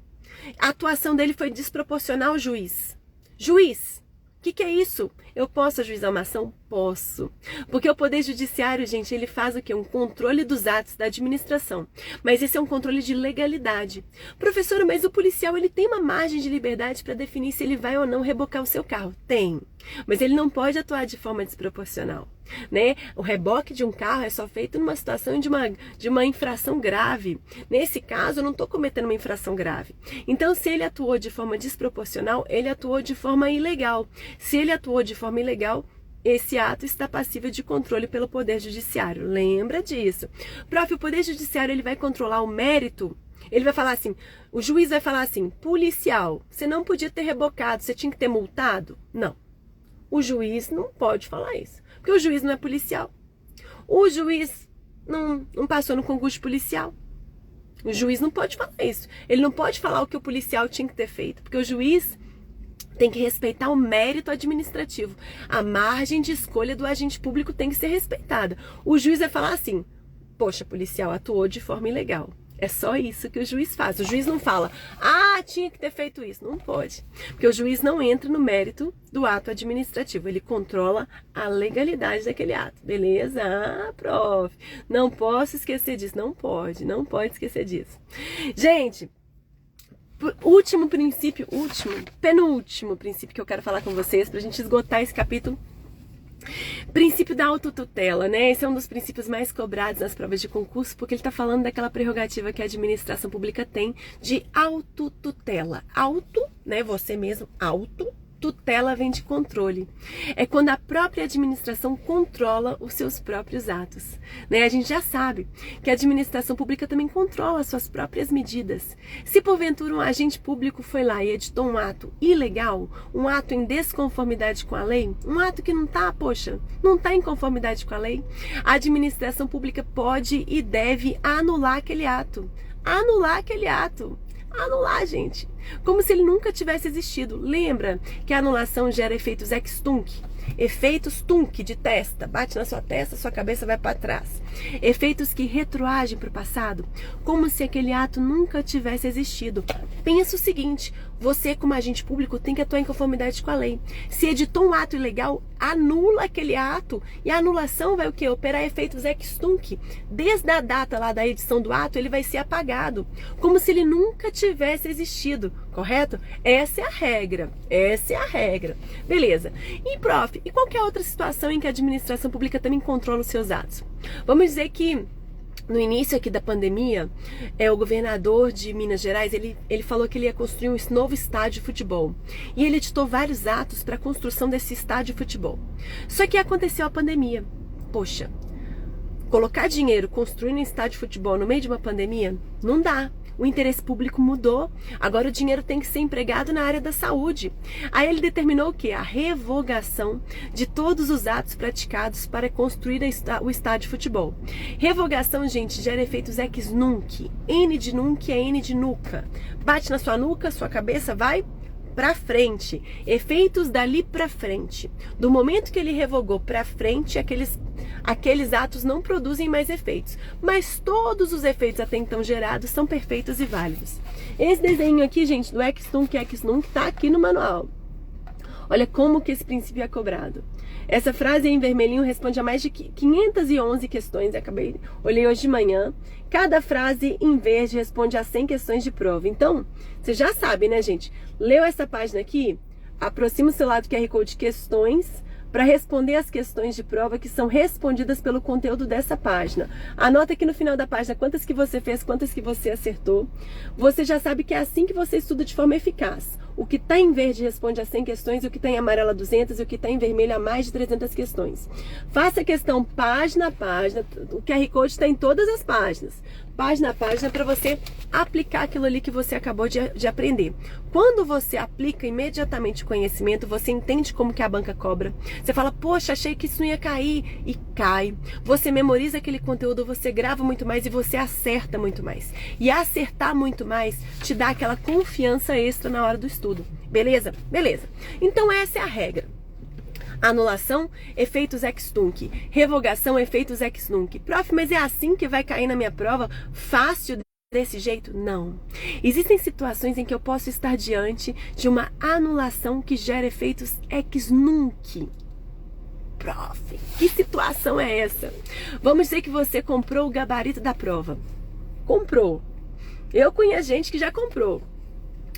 a atuação dele foi desproporcional, juiz. Juiz, o que é isso? Eu posso ajuizar uma ação? Posso. Porque o Poder Judiciário, gente, ele faz o quê? Um controle dos atos da administração. Mas esse é um controle de legalidade. Professora, mas o policial, ele tem uma margem de liberdade para definir se ele vai ou não rebocar o seu carro? Tem. Mas ele não pode atuar de forma desproporcional, né? O reboque de um carro é só feito numa situação de uma infração grave. Nesse caso, eu não estou cometendo uma infração grave. Então, se ele atuou de forma desproporcional, ele atuou de forma ilegal. Se ele atuou de forma ilegal, esse ato está passível de controle pelo Poder Judiciário. Lembra disso. Prof, o Poder Judiciário, ele vai controlar o mérito. Ele vai falar assim, o juiz vai falar assim: policial, você não podia ter rebocado, você tinha que ter multado? Não. O juiz não pode falar isso, porque o juiz não é policial. O juiz não passou no concurso policial. O juiz não pode falar isso. Ele não pode falar o que o policial tinha que ter feito, porque o juiz tem que respeitar o mérito administrativo. A margem de escolha do agente público tem que ser respeitada. O juiz vai falar assim: poxa, policial atuou de forma ilegal. É só isso que o juiz faz. O juiz não fala: ah, tinha que ter feito isso. Não pode. Porque o juiz não entra no mérito do ato administrativo. Ele controla a legalidade daquele ato. Beleza? Ah, prof, não posso esquecer disso. Não pode esquecer disso. Gente, penúltimo princípio que eu quero falar com vocês pra gente esgotar esse capítulo. Princípio da autotutela, né? Esse é um dos princípios mais cobrados nas provas de concurso, porque ele está falando daquela prerrogativa que a administração pública tem de autotutela. Auto, né? Você mesmo, tutela vem de controle. É quando a própria administração controla os seus próprios atos, né? A gente já sabe que a administração pública também controla as suas próprias medidas. Se porventura um agente público foi lá e editou um ato ilegal, um ato em desconformidade com a lei, um ato que não está em conformidade com a lei, a administração pública pode e deve anular aquele ato. Anular, gente. Como se ele nunca tivesse existido. Lembra que a anulação gera efeitos ex tunc? Efeitos tunk de testa, bate na sua testa, sua cabeça vai para trás. Efeitos que retroagem para o passado, como se aquele ato nunca tivesse existido. Pensa o seguinte, você como agente público tem que atuar em conformidade com a lei. Se editou um ato ilegal, anula aquele ato e a anulação vai o quê? Operar efeitos ex tunc. Desde a data lá da edição do ato, ele vai ser apagado, como se ele nunca tivesse existido, correto? Essa é a regra, essa é a regra. Beleza. E prof, e qualquer outra situação em que a administração pública também controla os seus atos? Vamos dizer que no início aqui da pandemia, o governador de Minas Gerais, ele falou que ele ia construir um novo estádio de futebol. E ele editou vários atos para a construção desse estádio de futebol. Só que aconteceu a pandemia. Poxa, colocar dinheiro construindo um estádio de futebol no meio de uma pandemia, não dá. O interesse público mudou, agora o dinheiro tem que ser empregado na área da saúde. Aí ele determinou o quê? A revogação de todos os atos praticados para construir o estádio de futebol. Revogação, gente, gera efeitos ex nunc. N de nunc é N de nuca. Bate na sua nuca, sua cabeça vai para frente. Efeitos dali para frente. Do momento que ele revogou para frente, aqueles atos não produzem mais efeitos. Mas todos os efeitos até então gerados são perfeitos e válidos. Esse desenho aqui, gente, do ex nunc, tá aqui no manual. Olha como que esse princípio é cobrado. Essa frase em vermelhinho responde a mais de 511 questões. Olhei hoje de manhã. Cada frase em verde responde a 100 questões de prova. Então, você já sabe, né, gente? Leu essa página aqui? Aproxima o celular do QR Code de questões para responder as questões de prova que são respondidas pelo conteúdo dessa página. Anota aqui no final da página quantas que você fez, quantas que você acertou. Você já sabe que é assim que você estuda de forma eficaz. O que está em verde responde a 100 questões, o que está em amarelo a 200 e o que está em vermelho a mais de 300 questões. Faça a questão página a página, o QR Code está em todas as páginas. Página a página para você aplicar aquilo ali que você acabou de aprender. Quando você aplica imediatamente o conhecimento, você entende como que a banca cobra. Você fala, poxa, achei que isso não ia cair. E cai. Você memoriza aquele conteúdo, você grava muito mais e você acerta muito mais. E acertar muito mais te dá aquela confiança extra na hora do estudo. Beleza? Beleza. Então essa é a regra. Anulação, efeitos ex tunc. Revogação, efeitos ex nunc. Prof, mas é assim que vai cair na minha prova? Fácil desse jeito? Não. Existem situações em que eu posso estar diante de uma anulação que gera efeitos ex nunc. Prof, que situação é essa? Vamos dizer que você comprou o gabarito da prova. Comprou. Eu conheço gente que já comprou.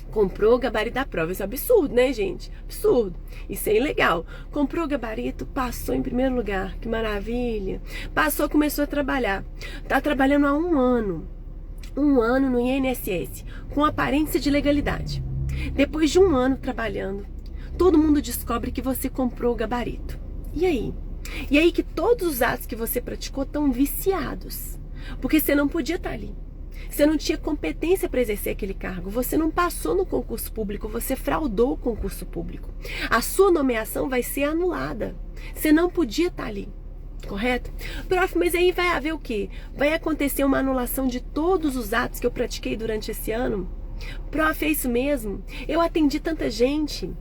Comprou o gabarito da prova. Isso é absurdo, né, gente? Absurdo. Isso é ilegal. Comprou o gabarito, passou em primeiro lugar. Que maravilha. Passou, começou a trabalhar. Tá trabalhando há 1 ano. 1 ano no INSS, com aparência de legalidade. Depois de 1 ano trabalhando, todo mundo descobre que você comprou o gabarito. E aí? E aí que todos os atos que você praticou estão viciados. Porque você não podia estar ali. Você não tinha competência para exercer aquele cargo. Você não passou no concurso público. Você fraudou o concurso público. A sua nomeação vai ser anulada. Você não podia estar ali. Correto? Prof, mas aí vai haver o quê? Vai acontecer uma anulação de todos os atos que eu pratiquei durante esse ano? Prof, é isso mesmo? Eu atendi tanta gente.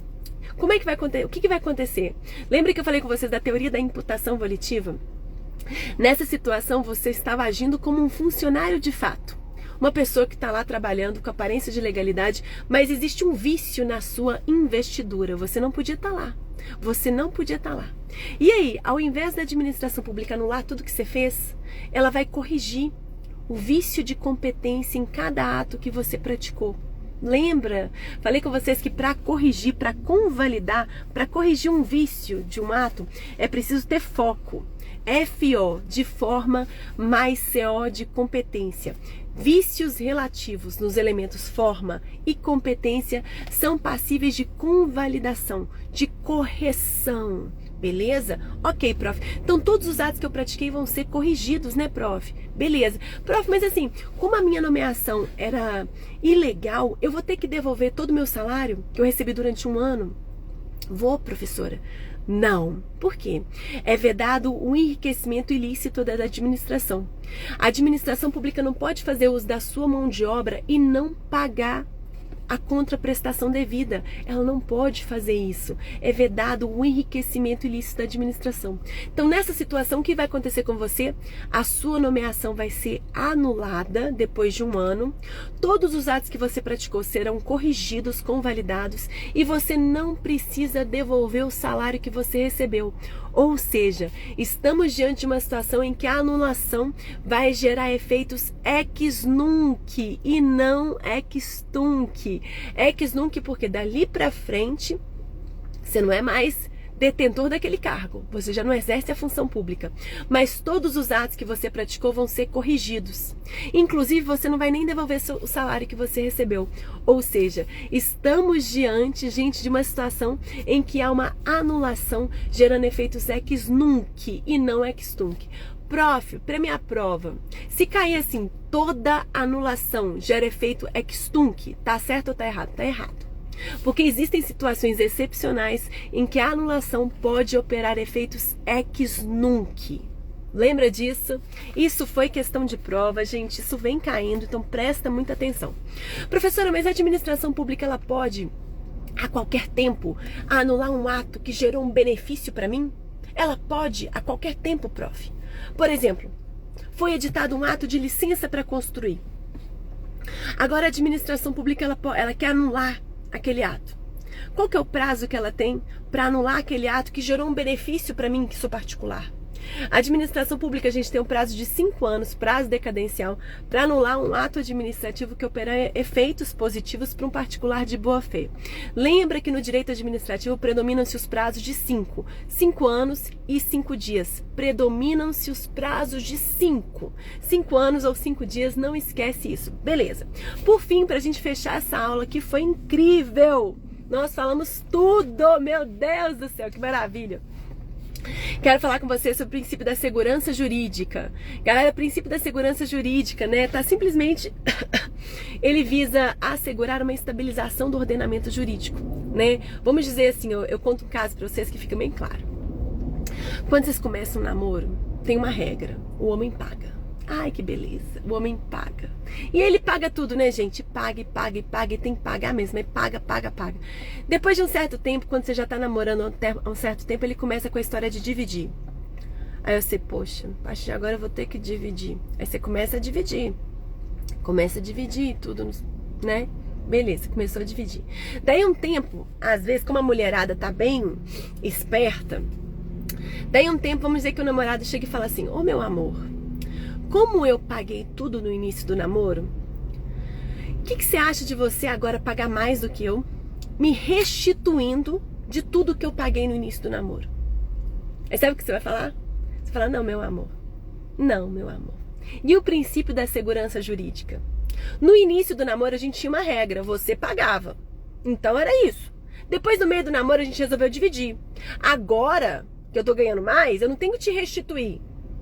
Como é que vai acontecer? O que vai acontecer? Lembra que eu falei com vocês da teoria da imputação volitiva? Nessa situação, você estava agindo como um funcionário de fato. Uma pessoa que está lá trabalhando com aparência de legalidade, mas existe um vício na sua investidura. Você não podia estar lá. Você não podia estar lá. E aí, ao invés da administração pública anular tudo que você fez, ela vai corrigir o vício de competência em cada ato que você praticou. Lembra? Falei com vocês que para corrigir, para convalidar, para corrigir um vício de um ato, é preciso ter foco. FO de forma mais CO de competência. Vícios relativos nos elementos forma e competência são passíveis de convalidação, de correção. Beleza? Ok, prof. Então todos os atos que eu pratiquei vão ser corrigidos, né, prof? Beleza. Prof, mas assim, como a minha nomeação era ilegal, eu vou ter que devolver todo o meu salário que eu recebi durante 1 ano? Vou, professora. Não. Por quê? É vedado o enriquecimento ilícito da administração. A administração pública não pode fazer uso da sua mão de obra e não pagar a contraprestação devida. Ela não pode fazer isso. É vedado o enriquecimento ilícito da administração. Então, nessa situação, o que vai acontecer com você? A sua nomeação vai ser anulada depois de um ano. Todos os atos que você praticou serão corrigidos, convalidados, e você não precisa devolver o salário que você recebeu. Ou seja, estamos diante de uma situação em que a anulação vai gerar efeitos ex nunc e não ex tunc. Ex nunc porque dali para frente você não é mais detentor daquele cargo, você já não exerce a função pública, mas todos os atos que você praticou vão ser corrigidos. Inclusive, você não vai nem devolver o salário que você recebeu. Ou seja, estamos diante, gente, de uma situação em que há uma anulação gerando efeitos ex nunc e não ex tunc. Prof, para minha prova, se cair assim, toda anulação gera efeito ex tunc, tá certo ou tá errado? Tá errado. Porque existem situações excepcionais em que a anulação pode operar efeitos ex nunc. Lembra disso? Isso foi questão de prova, gente, isso vem caindo, então presta muita atenção. Professora, mas a administração pública ela pode, a qualquer tempo, anular um ato que gerou um benefício para mim? Ela pode, a qualquer tempo, prof. Por exemplo, foi editado um ato de licença para construir. Agora a administração pública ela quer anular aquele ato. Qual que é o prazo que ela tem para anular aquele ato que gerou um benefício para mim, que sou particular? A administração pública, a gente tem um prazo de 5 anos, prazo decadencial, para anular um ato administrativo que opera efeitos positivos para um particular de boa fé. Lembra que no direito administrativo predominam-se os prazos de 5 anos e 5 dias. Predominam-se os prazos de 5 anos ou 5 dias, não esquece isso. Beleza. Por fim, para a gente fechar essa aula que foi incrível, nós falamos tudo, meu Deus do céu, que maravilha. Quero falar com você sobre o princípio da segurança jurídica. Galera, o princípio da segurança jurídica, né, tá simplesmente ele visa assegurar uma estabilização do ordenamento jurídico, né? Vamos dizer assim, eu conto um caso para vocês que fica bem claro. Quando vocês começam um namoro, tem uma regra, o homem paga. Ai, que beleza, o homem paga. E ele paga tudo, né, gente? Paga, paga, paga, e tem que pagar mesmo, é paga, paga, paga. Depois de um certo tempo, quando você já tá namorando há um certo tempo, ele começa com a história de dividir. Aí você, poxa, a partir de agora eu vou ter que dividir. Aí você começa a dividir. Começa a dividir tudo, né? Beleza, começou a dividir. Daí um tempo, às vezes, como a mulherada tá bem esperta, daí um tempo, vamos dizer que o namorado chega e fala assim, ô meu amor, como eu paguei tudo no início do namoro, o que você acha de você agora pagar mais do que eu, me restituindo de tudo que eu paguei no início do namoro? Aí sabe o que você vai falar? Você fala, não, meu amor. Não, meu amor. E o princípio da segurança jurídica? No início do namoro a gente tinha uma regra, você pagava. Então era isso. Depois, no meio do namoro, a gente resolveu dividir. Agora que eu tô ganhando mais, eu não tenho que te restituir.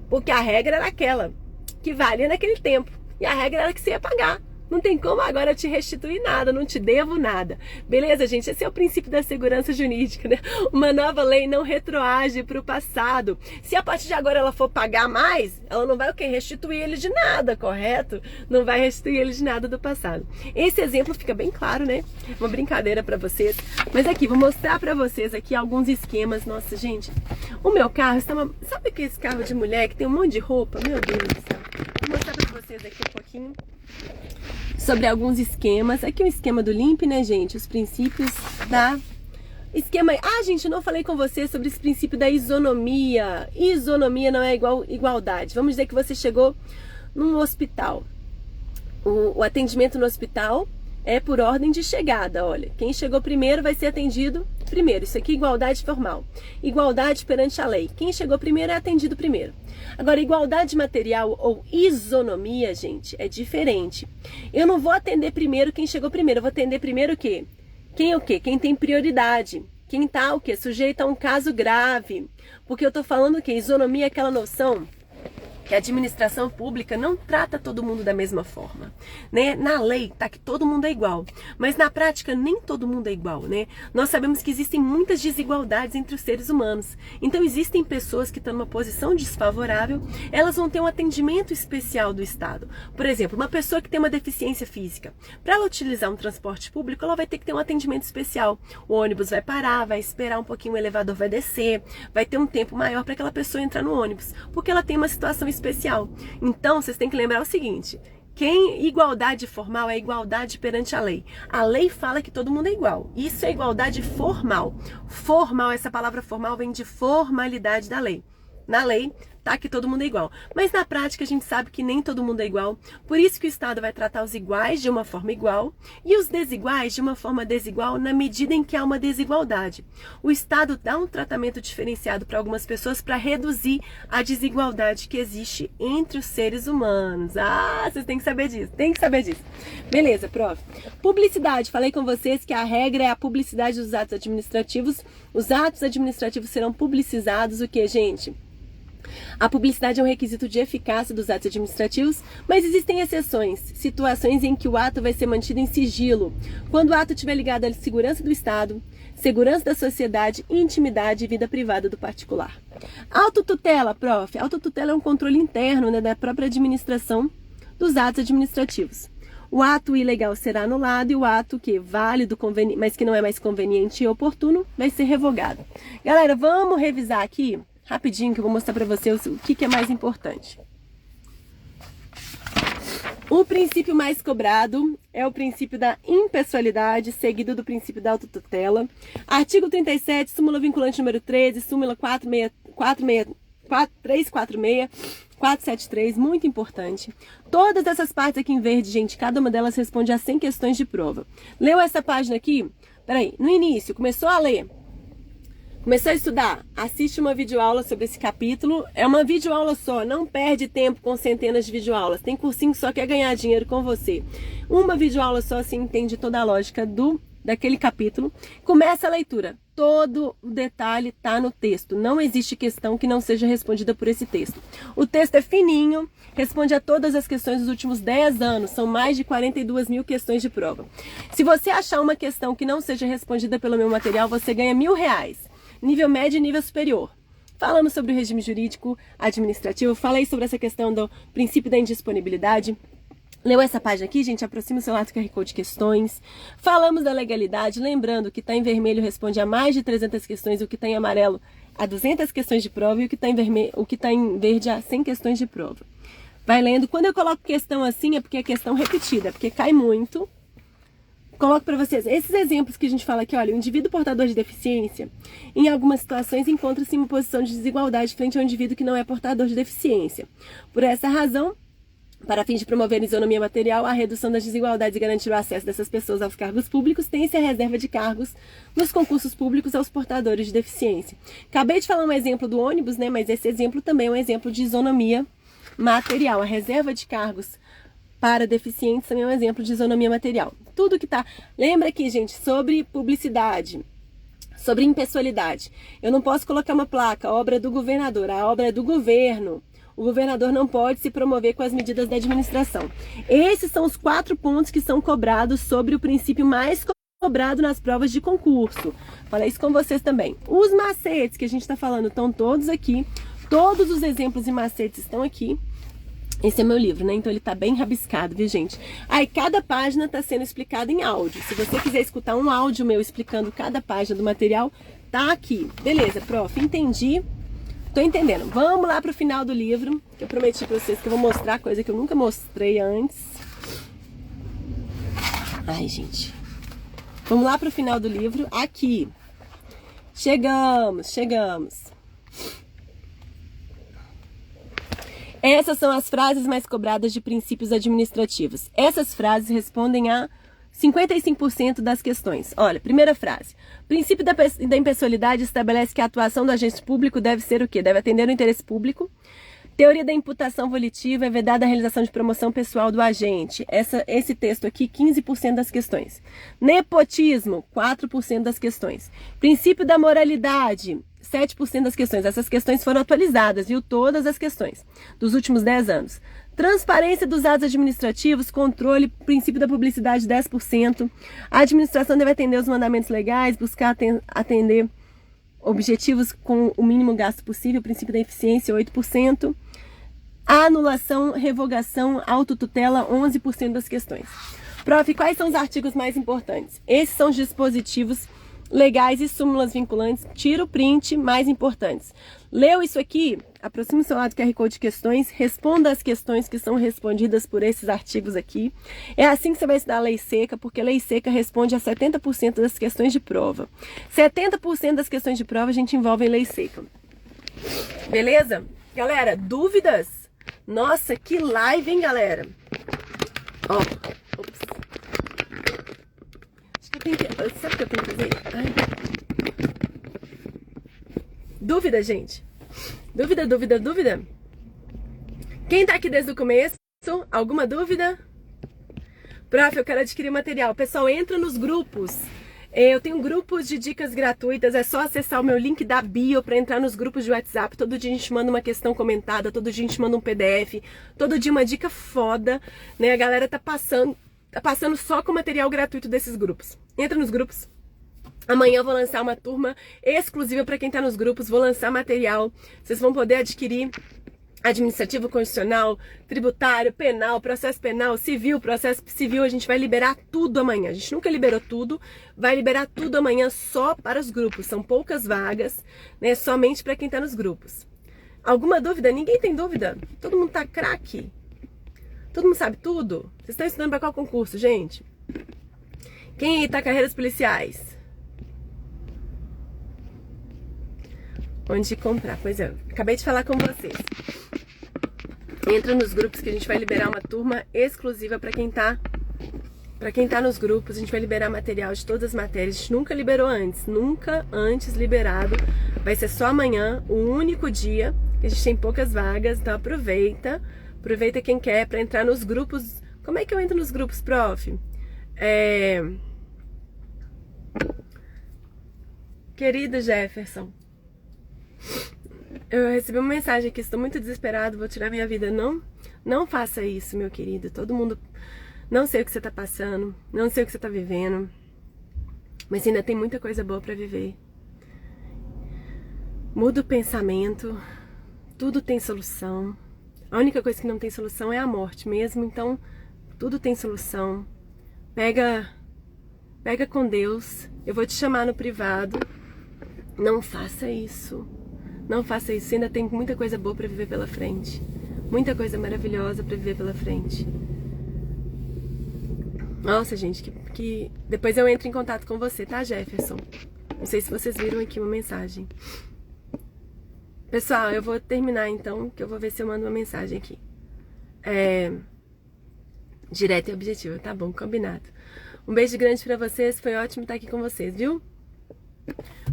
Porque a regra era aquela que valia naquele tempo. E a regra era que você ia pagar. Não tem como agora te restituir nada, não te devo nada. Beleza, gente? Esse é o princípio da segurança jurídica, né? Uma nova lei não retroage para o passado. Se a partir de agora ela for pagar mais, ela não vai o quê? Restituir ele de nada, correto? Não vai restituir ele de nada do passado. Esse exemplo fica bem claro, né? Uma brincadeira para vocês. Mas aqui, vou mostrar para vocês aqui alguns esquemas. Nossa, gente, o meu carro está uma... Sabe aquele carro de mulher que tem um monte de roupa? Meu Deus do céu. Vou mostrar para vocês aqui um pouquinho sobre alguns esquemas. Aqui o esquema do LIMP, né, gente? Os princípios da... Esquema... Ah, gente, eu não falei com você sobre esse princípio da isonomia. Isonomia não é igual igualdade. Vamos dizer que você chegou num hospital. O atendimento no hospital é por ordem de chegada, olha. Quem chegou primeiro vai ser atendido primeiro. Isso aqui é igualdade formal. Igualdade perante a lei. Quem chegou primeiro é atendido primeiro. Agora, igualdade material ou isonomia, gente, é diferente. Eu não vou atender primeiro quem chegou primeiro. Eu vou atender primeiro o quê? Quem é o quê? Quem tem prioridade. Quem tá o quê? Sujeito a um caso grave. Porque eu tô falando que isonomia é aquela noção que a administração pública não trata todo mundo da mesma forma, né? Na lei tá que todo mundo é igual, mas na prática nem todo mundo é igual, né? Nós sabemos que existem muitas desigualdades entre os seres humanos. Então existem pessoas que estão numa posição desfavorável, elas vão ter um atendimento especial do Estado. Por exemplo, uma pessoa que tem uma deficiência física, para ela utilizar um transporte público, ela vai ter que ter um atendimento especial. O ônibus vai parar, vai esperar um pouquinho, o elevador vai descer, vai ter um tempo maior para aquela pessoa entrar no ônibus, porque ela tem uma situação especial. Então, vocês têm que lembrar o seguinte: igualdade formal é igualdade perante a lei. A lei fala que todo mundo é igual. Isso é igualdade formal. Formal, essa palavra formal vem de formalidade da lei. Na lei, tá que todo mundo é igual. Mas na prática a gente sabe que nem todo mundo é igual. Por isso que o Estado vai tratar os iguais de uma forma igual e os desiguais de uma forma desigual na medida em que há uma desigualdade. O Estado dá um tratamento diferenciado para algumas pessoas para reduzir a desigualdade que existe entre os seres humanos. Ah, vocês têm que saber disso. Tem que saber disso. Beleza, prof. Publicidade. Falei com vocês que a regra é a publicidade dos atos administrativos. Os atos administrativos serão publicizados. O que, gente? A publicidade é um requisito de eficácia dos atos administrativos, mas existem exceções, situações em que o ato vai ser mantido em sigilo, quando o ato estiver ligado à segurança do Estado, segurança da sociedade, intimidade e vida privada do particular. Autotutela, prof. Autotutela é um controle interno, né, da própria administração dos atos administrativos. O ato ilegal será anulado e o ato que é válido, mas que não é mais conveniente e oportuno, vai ser revogado. Galera, vamos revisar aqui rapidinho que eu vou mostrar para vocês o que é mais importante. O princípio mais cobrado é o princípio da impessoalidade, seguido do princípio da autotutela. Artigo 37, súmula vinculante número 13, súmula 346, 473, muito importante. Todas essas partes aqui em verde, gente, cada uma delas responde a 100 questões de prova. Leu essa página aqui? Peraí, no início, começou a ler. Começou a estudar, assiste uma videoaula sobre esse capítulo. É uma videoaula só, não perde tempo com centenas de videoaulas. Tem cursinho que só quer ganhar dinheiro com você. Uma videoaula só se entende toda a lógica daquele capítulo. Começa a leitura. Todo o detalhe está no texto. Não existe questão que não seja respondida por esse texto. O texto é fininho, responde a todas as questões dos últimos 10 anos. São mais de 42 mil questões de prova. Se você achar uma questão que não seja respondida pelo meu material, você ganha R$1.000. Nível médio e nível superior. Falamos sobre o regime jurídico administrativo, falei sobre essa questão do princípio da indisponibilidade. Leu essa página aqui, gente? Aproxima o seu lado QR Code questões. Falamos da legalidade, lembrando que está em vermelho responde a mais de 300 questões, o que está em amarelo a 200 questões de prova e o que está em verde a 100 questões de prova. Vai lendo. Quando eu coloco questão assim é porque é questão repetida, porque cai muito. Coloco para vocês esses exemplos que a gente fala aqui. Olha, o indivíduo portador de deficiência, em algumas situações, encontra-se em uma posição de desigualdade frente ao indivíduo que não é portador de deficiência. Por essa razão, para fim de promover a isonomia material, a redução das desigualdades e garantir o acesso dessas pessoas aos cargos públicos, tem-se a reserva de cargos nos concursos públicos aos portadores de deficiência. Acabei de falar um exemplo do ônibus, né? Mas esse exemplo também é um exemplo de isonomia material. A reserva de cargos para deficientes também é um exemplo de isonomia material. Tudo que tá... Lembra aqui, gente, sobre publicidade, sobre impessoalidade. Eu não posso colocar uma placa, obra do governador, a obra é do governo. O governador não pode se promover com as medidas da administração. Esses são os 4 pontos que são cobrados sobre o princípio mais cobrado nas provas de concurso. Falei isso com vocês também. Os macetes que a gente está falando estão todos aqui. Todos os exemplos e macetes estão aqui. Esse é meu livro, né? Então ele tá bem rabiscado, viu, gente? Aí cada página tá sendo explicada em áudio. Se você quiser escutar um áudio meu explicando cada página do material, tá aqui. Beleza, prof, entendi. Tô entendendo. Vamos lá pro final do livro, que eu prometi pra vocês que eu vou mostrar coisa que eu nunca mostrei antes. Ai, gente. Vamos lá pro final do livro. Aqui. Chegamos. Essas são as frases mais cobradas de princípios administrativos. Essas frases respondem a 55% das questões. Olha, primeira frase. O princípio da impessoalidade estabelece que a atuação do agente público deve ser o quê? Deve atender o interesse público. Teoria da imputação volitiva é vedada a realização de promoção pessoal do agente. Esse texto aqui, 15% das questões. Nepotismo, 4% das questões. Princípio da moralidade, 7% das questões. Essas questões foram atualizadas, viu? Todas as questões dos últimos 10 anos. Transparência dos atos administrativos, controle, princípio da publicidade, 10%. A administração deve atender os mandamentos legais, buscar atender objetivos com o mínimo gasto possível, princípio da eficiência, 8%. Anulação, revogação, autotutela, 11% das questões. Prof, quais são os artigos mais importantes? Esses são os dispositivos legais e súmulas vinculantes. Tira o print, mais importantes. Leu isso aqui? Aproxime o seu lado QR Code de questões, responda as questões que são respondidas por esses artigos aqui. É assim que você vai estudar a lei seca, porque a lei seca responde a 70% das questões de prova. 70% das questões de prova a gente envolve em lei seca. Beleza? Galera, dúvidas? Nossa, que live, hein, galera? Ó, ops. Acho que eu tenho que... Sabe o que eu tenho que fazer? Ai. Dúvida, gente? Dúvida? Quem tá aqui desde o começo? Alguma dúvida? Prof, eu quero adquirir material. Pessoal, entra nos grupos. Eu tenho grupos de dicas gratuitas, é só acessar o meu link da bio para entrar nos grupos de WhatsApp. Todo dia a gente manda uma questão comentada, todo dia a gente manda um PDF, todo dia uma dica foda, né? A galera tá passando só com material gratuito desses grupos. Entra nos grupos. Amanhã eu vou lançar uma turma exclusiva para quem tá nos grupos, vou lançar material. Vocês vão poder adquirir administrativo, constitucional, tributário, penal, processo penal, civil, processo civil. A gente vai liberar tudo amanhã. A gente nunca liberou tudo, vai liberar tudo amanhã só para os grupos. São poucas vagas, né? Somente para quem tá nos grupos. Alguma dúvida? Ninguém tem dúvida? Todo mundo tá craque? Todo mundo sabe tudo? Vocês estão estudando para qual concurso, gente? Quem aí tá carreiras policiais? Onde comprar? Pois é, acabei de falar com vocês. Entra nos grupos que a gente vai liberar uma turma exclusiva para quem tá nos grupos. A gente vai liberar material de todas as matérias. A gente nunca liberou antes, nunca antes liberado. Vai ser só amanhã, o único dia que a gente tem poucas vagas, então aproveita quem quer para entrar nos grupos. Como é que eu entro nos grupos, prof? Querido Jefferson, eu recebi uma mensagem aqui, estou muito desesperado, vou tirar minha vida. Não faça isso, meu querido. Todo mundo... Não sei o que você está passando, não sei o que você está vivendo, mas ainda tem muita coisa boa para viver. Muda o pensamento, tudo tem solução. A única coisa que não tem solução é a morte mesmo, então tudo tem solução. Pega com Deus, eu vou te chamar no privado. Não faça isso. Não faça isso, ainda tem muita coisa boa pra viver pela frente. Muita coisa maravilhosa pra viver pela frente. Nossa, gente, que... Depois eu entro em contato com você, tá, Jefferson? Não sei se vocês viram aqui uma mensagem. Pessoal, eu vou terminar então, que eu vou ver se eu mando uma mensagem aqui. Direta e objetiva, tá bom, combinado. Um beijo grande pra vocês, foi ótimo estar aqui com vocês, viu?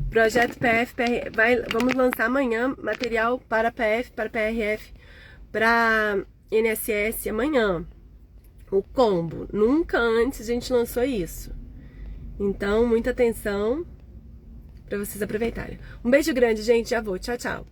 Projeto PF, vamos lançar amanhã material para PF, para PRF, para INSS amanhã. O combo. Nunca antes a gente lançou isso. Então, muita atenção para vocês aproveitarem. Um beijo grande, gente. Já vou. Tchau, tchau.